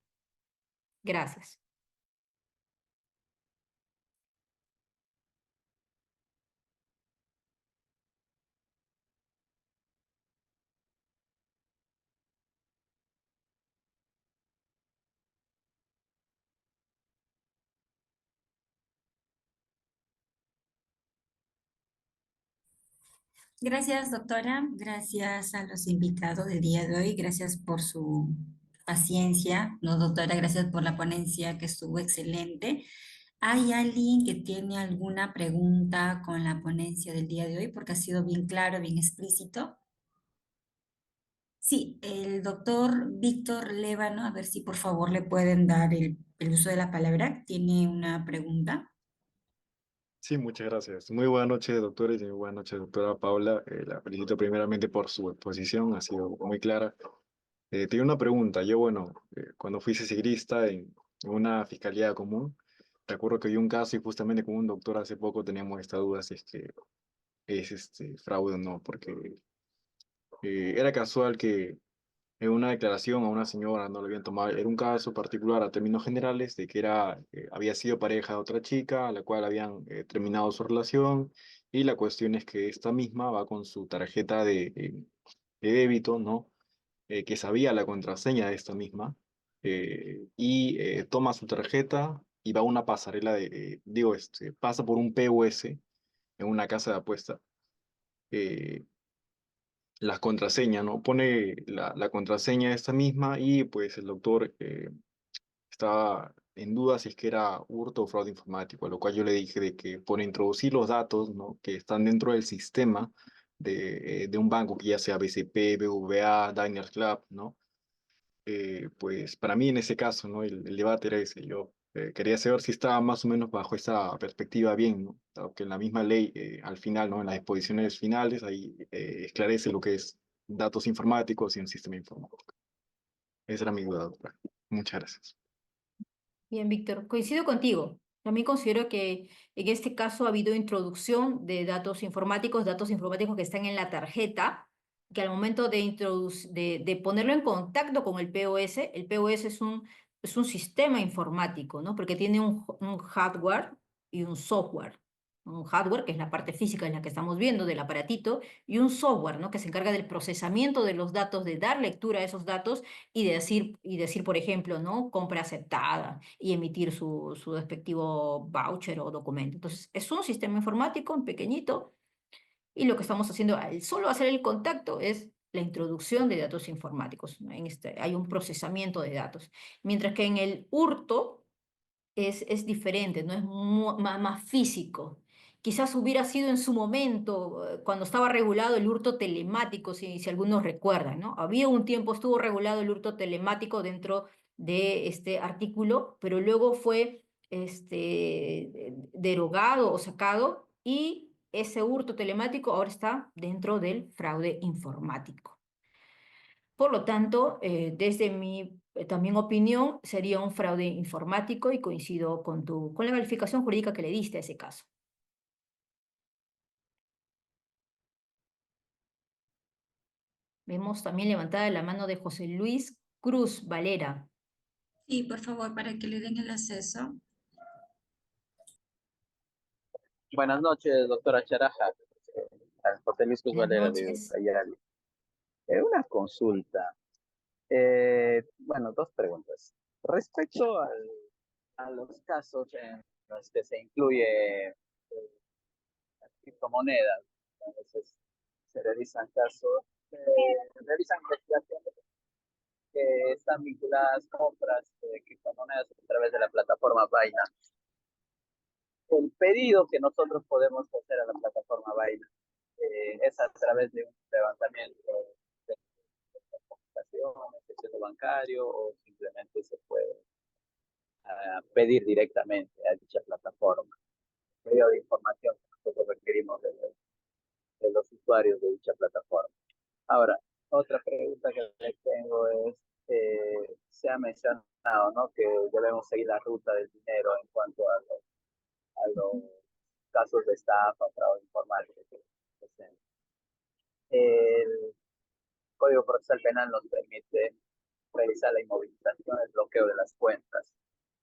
Gracias. Gracias, doctora. Gracias a los invitados del día de hoy. Gracias por su paciencia. No, doctora, gracias por la ponencia que estuvo excelente. ¿Hay alguien que tiene alguna pregunta con la ponencia del día de hoy? Porque ha sido bien claro, bien explícito. Sí, el doctor Víctor Lévano, a ver si por favor le pueden dar el uso de la palabra. Tiene una pregunta. Sí, muchas gracias. Muy buenas noches, doctores, y muy buenas noches, doctora Paula. La felicito primeramente por su exposición, ha sido muy clara. Tengo una pregunta. Yo, bueno, cuando fui cesigrista en una fiscalía común, recuerdo que vi un caso y justamente con un doctor hace poco teníamos esta duda si es que es fraude o no, porque era casual que en una declaración a una señora no le habían tomado, era un caso particular a términos generales de que había sido pareja de otra chica a la cual habían terminado su relación y la cuestión es que esta misma va con su tarjeta de débito, ¿no? Que sabía la contraseña de esta misma y toma su tarjeta y va a una pasarela pasa por un POS en una casa de apuesta. eh, las contraseñas, ¿no? Pone la contraseña esta misma y pues el doctor estaba en duda si es que era hurto o fraude informático, a lo cual yo le dije de que por introducir los datos, ¿no? Que están dentro del sistema de un banco, que ya sea BCP, BVA, Diners Club, ¿no? Pues para mí en ese caso, ¿no? El debate era ese. Yo quería saber si estaba más o menos bajo esa perspectiva bien, ¿no? Dado que en la misma ley, al final, ¿no? En las disposiciones finales, ahí esclarece lo que es datos informáticos y un sistema informático. Esa era mi duda, doctora. Muchas gracias. Bien, Víctor, coincido contigo. También considero que en este caso ha habido introducción de datos informáticos que están en la tarjeta, que al momento de ponerlo en contacto con el POS es un sistema informático, ¿no? Porque tiene un hardware y un software. Un hardware, que es la parte física en la que estamos viendo del aparatito, y un software, ¿no? Que se encarga del procesamiento de los datos, de dar lectura a esos datos y decir, por ejemplo, ¿no? Compra aceptada y emitir su respectivo voucher o documento. Entonces, es un sistema informático en pequeñito y lo que estamos haciendo al solo hacer el contacto es la introducción de datos informáticos, ¿no? Hay un procesamiento de datos. Mientras que en el hurto, es diferente, no es más físico. Quizás hubiera sido en su momento, cuando estaba regulado el hurto telemático, si algunos recuerdan, ¿no? Había un tiempo, estuvo regulado el hurto telemático dentro de este artículo, pero luego fue derogado o sacado y ese hurto telemático ahora está dentro del fraude informático. Por lo tanto, desde mi también opinión, sería un fraude informático y coincido con la calificación jurídica que le diste a ese caso. Vemos también levantada la mano de José Luis Cruz Valera. Sí, por favor, para que le den el acceso. Buenas noches, doctora Charaja. José Luis Cruz Buenas Valera de noches. Ucayali. Una consulta. Bueno, dos preguntas. Respecto a los casos en los que se incluye las criptomonedas, a veces se realizan casos, realizan investigaciones que están vinculadas a compras de criptomonedas a través de la plataforma Binance. El pedido que nosotros podemos hacer a la plataforma Binance es a través de un levantamiento de comunicaciones, secreto bancario o simplemente se puede pedir directamente a dicha plataforma. Medio de información que nosotros requerimos de los usuarios de dicha plataforma. Ahora, otra pregunta que les tengo es, se ha mencionado, ¿no? Que debemos seguir la ruta del dinero en cuanto a los casos de estafa, fraude informático. El Código Procesal Penal nos permite realizar la inmovilización, el bloqueo de las cuentas.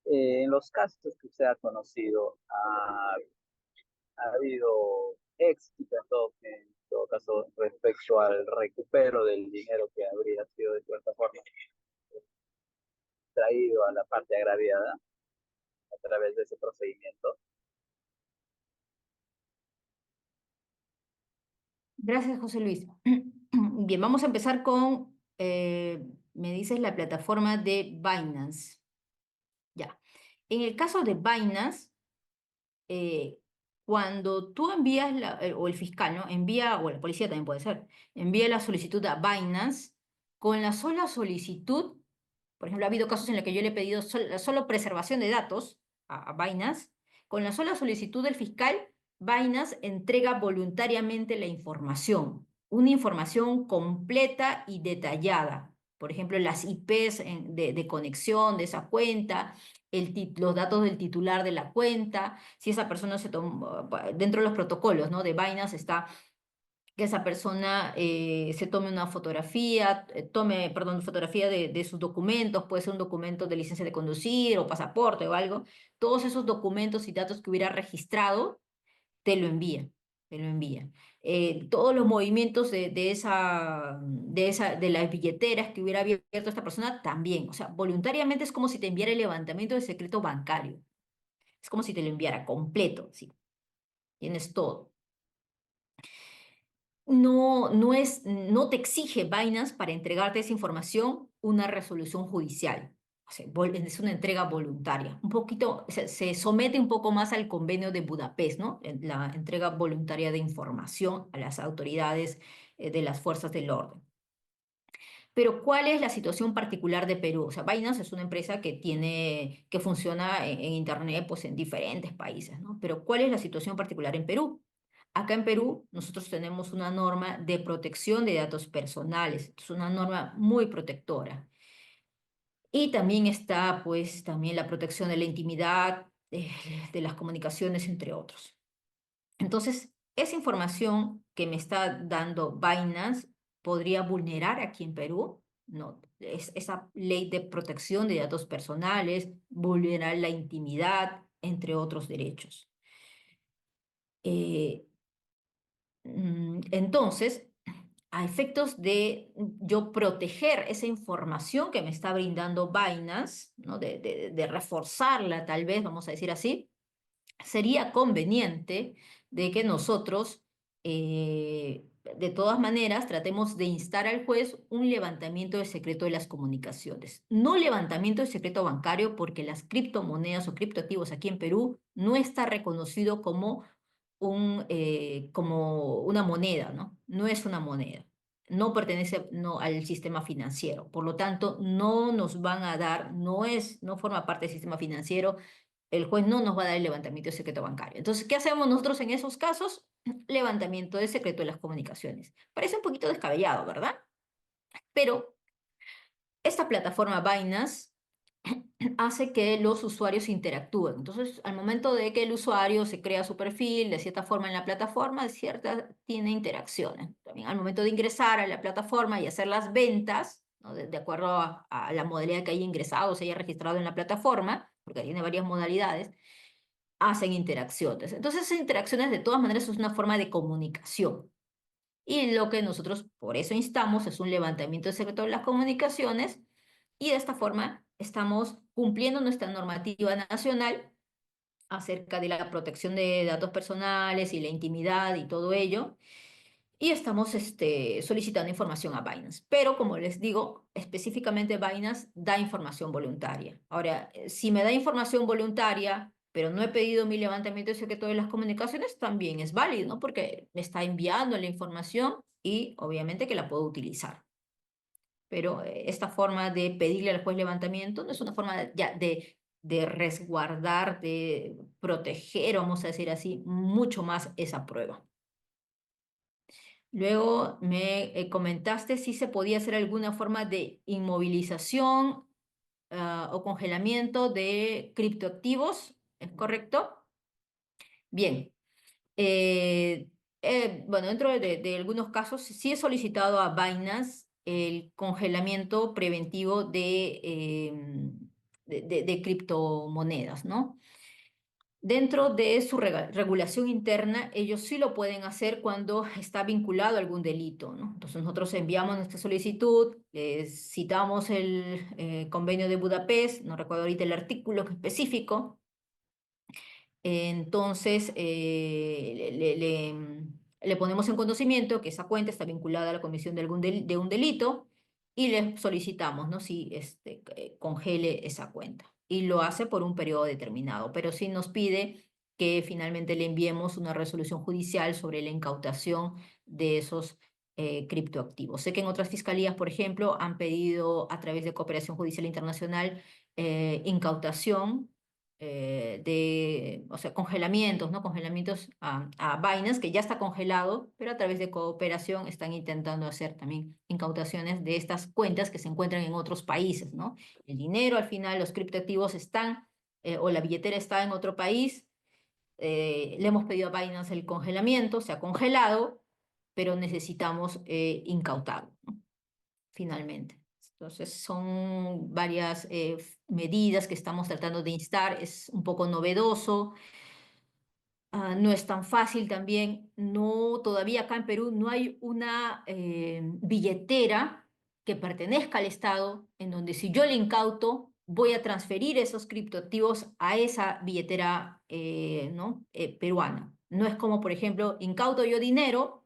En los casos que usted ha conocido, ha habido éxito en todo caso respecto al recupero del dinero que habría sido de cierta forma traído a la parte agraviada a través de ese procedimiento. Gracias, José Luis. Bien, vamos a empezar con, me dices, la plataforma de Binance. Ya. En el caso de Binance, eh, cuando tú envías, o el fiscal, ¿no? Envía, o la policía también puede ser, envía la solicitud a Binance, con la sola solicitud, por ejemplo, ha habido casos en los que yo le he pedido solo preservación de datos a Binance, con la sola solicitud del fiscal, Binance entrega voluntariamente la información, una información completa y detallada. Por ejemplo, las IPs de conexión de esa cuenta, los datos del titular de la cuenta, si esa persona se tomó, dentro de los protocolos, ¿no? de Binance está que esa persona se tome una fotografía, perdón, fotografía de sus documentos, puede ser un documento de licencia de conducir o pasaporte o algo, todos esos documentos y datos que hubiera registrado, te lo envía, te lo envía. Todos los movimientos de las billeteras que hubiera abierto esta persona, también. O sea, voluntariamente es como si te enviara el levantamiento de secreto bancario. Es como si te lo enviara completo, ¿sí? Tienes todo. No te exige Binance para entregarte esa información una resolución judicial. O sea, es una entrega voluntaria. Un poquito, se somete un poco más al convenio de Budapest, ¿no? La entrega voluntaria de información a las autoridades de las fuerzas del orden. Pero ¿cuál es la situación particular de Perú? O sea, Binance es una empresa que funciona en Internet pues, en diferentes países, ¿no? Pero ¿cuál es la situación particular en Perú? Acá en Perú nosotros tenemos una norma de protección de datos personales, es una norma muy protectora. Y también está pues también la protección de la intimidad, de las comunicaciones, entre otros. Entonces, esa información que me está dando Binance podría vulnerar aquí en Perú, ¿no? Esa ley de protección de datos personales, vulnerar la intimidad, entre otros derechos. Eh, Entonces, a efectos de yo proteger esa información que me está brindando Binance, ¿no? de reforzarla tal vez, vamos a decir así, sería conveniente de que nosotros, de todas maneras, tratemos de instar al juez un levantamiento de secreto de las comunicaciones. No levantamiento de secreto bancario porque las criptomonedas o criptoactivos aquí en Perú no está reconocido como una moneda, ¿no? No es una moneda. No pertenece al sistema financiero. Por lo tanto, no nos van a dar, no forma parte del sistema financiero, el juez no nos va a dar el levantamiento de secreto bancario. Entonces, ¿qué hacemos nosotros en esos casos? Levantamiento de secreto de las comunicaciones. Parece un poquito descabellado, ¿verdad? Pero esta plataforma Binance hace que los usuarios interactúen. Entonces, al momento de que el usuario se crea su perfil de cierta forma en la plataforma, tiene interacciones. También al momento de ingresar a la plataforma y hacer las ventas, ¿no? De acuerdo a la modalidad que haya ingresado, se haya registrado en la plataforma, porque tiene varias modalidades, hacen interacciones. Entonces, esas interacciones de todas maneras es una forma de comunicación. Y lo que nosotros por eso instamos es un levantamiento de secreto de las comunicaciones y de esta forma estamos cumpliendo nuestra normativa nacional acerca de la protección de datos personales y la intimidad y todo ello. Y estamos solicitando información a Binance. Pero como les digo, específicamente Binance da información voluntaria. Ahora, si me da información voluntaria, pero no he pedido mi levantamiento de secreto de las comunicaciones, también es válido, ¿no? Porque me está enviando la información y obviamente que la puedo utilizar. Pero esta forma de pedirle al juez levantamiento no es una forma de resguardar, de proteger, vamos a decir así, mucho más esa prueba. Luego me comentaste si se podía hacer alguna forma de inmovilización o congelamiento de criptoactivos, ¿es correcto? Bien. Bueno, dentro de algunos casos sí he solicitado a Binance el congelamiento preventivo de criptomonedas, ¿no? Dentro de su regulación interna, ellos sí lo pueden hacer cuando está vinculado a algún delito, ¿no? Entonces nosotros enviamos nuestra solicitud, citamos el convenio de Budapest, no recuerdo ahorita el artículo específico, entonces le ponemos en conocimiento que esa cuenta está vinculada a la comisión de de un delito y le solicitamos, ¿no? Si congele esa cuenta. Y lo hace por un periodo determinado, pero sí nos pide que finalmente le enviemos una resolución judicial sobre la incautación de esos criptoactivos. Sé que en otras fiscalías, por ejemplo, han pedido a través de cooperación judicial internacional incautación o sea, congelamientos, ¿no? Congelamientos a Binance, que ya está congelado, pero a través de cooperación están intentando hacer también incautaciones de estas cuentas que se encuentran en otros países, ¿no? El dinero, al final, los criptoactivos están, o la billetera está en otro país. Le hemos pedido a Binance el congelamiento, se ha congelado, pero necesitamos incautarlo, ¿no? Finalmente. Entonces, son varias medidas que estamos tratando de instar. Es un poco novedoso. No es tan fácil también. No, todavía acá en Perú no hay una billetera que pertenezca al Estado, en donde si yo le incauto, voy a transferir esos criptoactivos a esa billetera ¿no? Peruana. No es como, por ejemplo, incauto yo dinero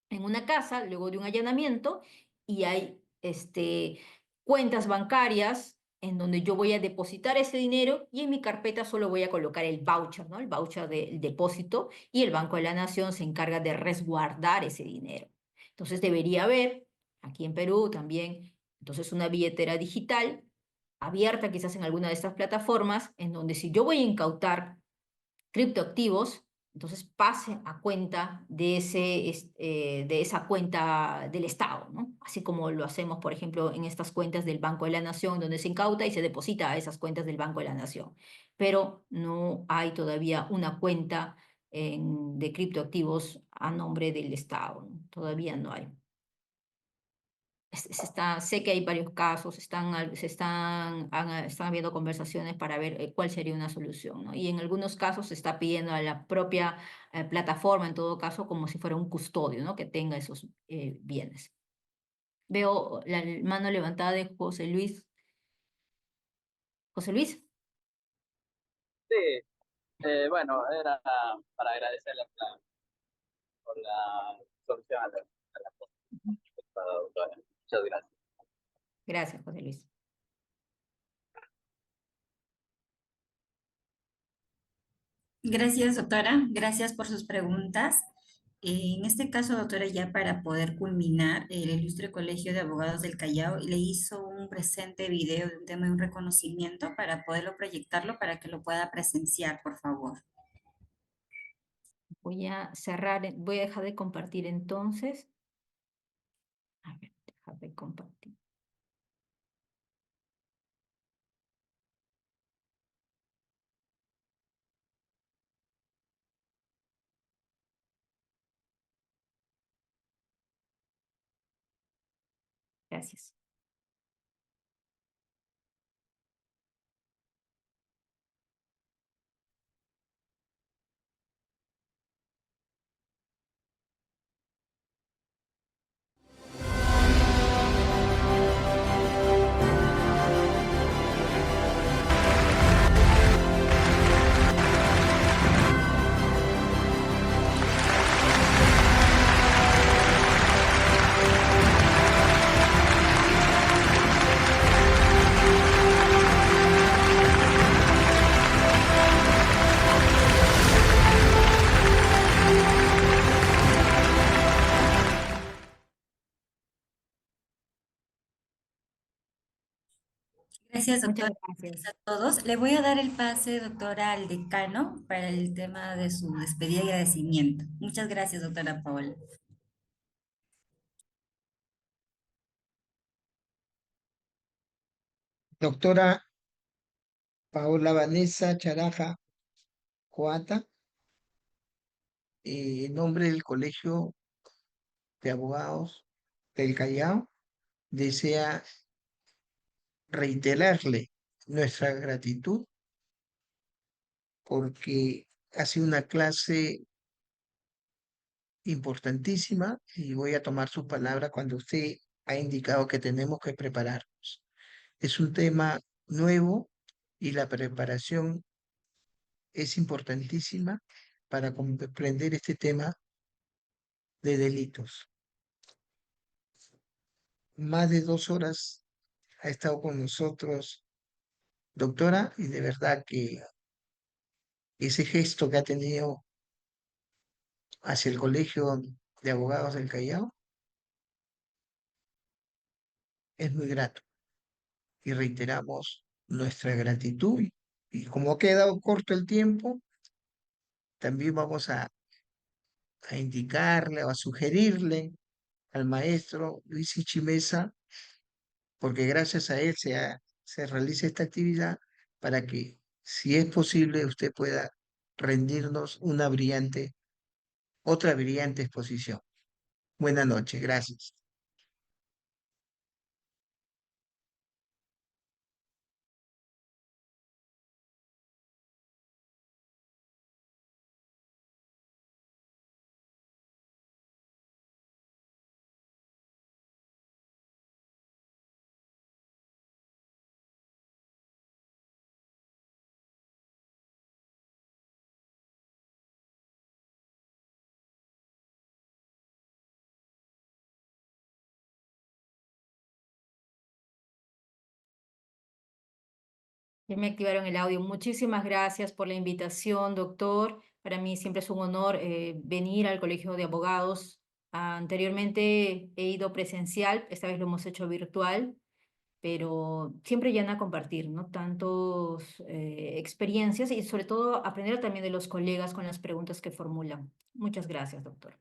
en una casa luego de un allanamiento y hay cuentas bancarias en donde yo voy a depositar ese dinero y en mi carpeta solo voy a colocar el voucher, ¿no? El voucher del depósito, y el Banco de la Nación se encarga de resguardar ese dinero. Entonces debería haber, aquí en Perú también, entonces una billetera digital abierta quizás en alguna de estas plataformas, en donde si yo voy a incautar criptoactivos, entonces pase a cuenta de esa cuenta del Estado, ¿no? Así como lo hacemos, por ejemplo, en estas cuentas del Banco de la Nación, donde se incauta y se deposita a esas cuentas del Banco de la Nación. Pero no hay todavía una cuenta de criptoactivos a nombre del Estado, ¿no? Todavía no hay. Sé que hay varios casos, están habiendo conversaciones para ver cuál sería una solución, ¿no? Y en algunos casos se está pidiendo a la propia plataforma, en todo caso, como si fuera un custodio, ¿no? Que tenga esos bienes. Veo la mano levantada de José Luis. José Luis, Sí, bueno, era para agradecerle por la solución a la consulta, doctora. Muchas gracias. gracias, José Luis. Gracias, doctora. Gracias por sus preguntas. En este caso, doctora, ya para poder culminar, el Ilustre Colegio de Abogados del Callao le hizo un presente video de un tema de un reconocimiento para poderlo proyectarlo para que lo pueda presenciar, por favor. Voy a cerrar, voy a dejar de compartir entonces. A ver, dejar de compartir. Gracias. Gracias, Muchas doctora. gracias. Gracias a todos. Le voy a dar el pase, doctora, al decano para el tema de su despedida y agradecimiento. Muchas gracias, doctora Paola. Doctora Paola Vanessa Charaja Coata, en nombre del Colegio de Abogados del Callao, desea reiterarle nuestra gratitud porque ha sido una clase importantísima y voy a tomar su palabra cuando usted ha indicado que tenemos que prepararnos. Es un tema nuevo y la preparación es importantísima para comprender este tema de delitos. Más de 2 horas ha estado con nosotros, doctora, y de verdad que ese gesto que ha tenido hacia el Colegio de Abogados del Callao es muy grato y reiteramos nuestra gratitud. Y como ha quedado corto el tiempo, también vamos a indicarle o a sugerirle al maestro Luis Ichimesa, porque gracias a él se realiza esta actividad para que, si es posible, usted pueda rendirnos otra brillante exposición. Buenas noches, gracias. Ya me activaron el audio. Muchísimas gracias por la invitación, doctor. Para mí siempre es un honor venir al Colegio de Abogados. Anteriormente he ido presencial, esta vez lo hemos hecho virtual, pero siempre llena a compartir, ¿no? Tantos experiencias y sobre todo aprender también de los colegas con las preguntas que formulan. Muchas gracias, doctor.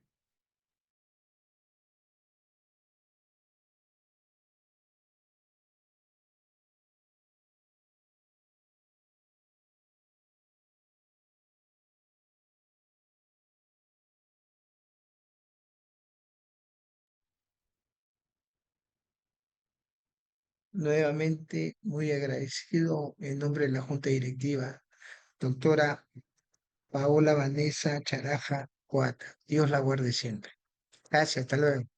Nuevamente, muy agradecido en nombre de la Junta Directiva, doctora Paola Vanessa Charaja Coata. Dios la guarde siempre. Gracias, hasta luego.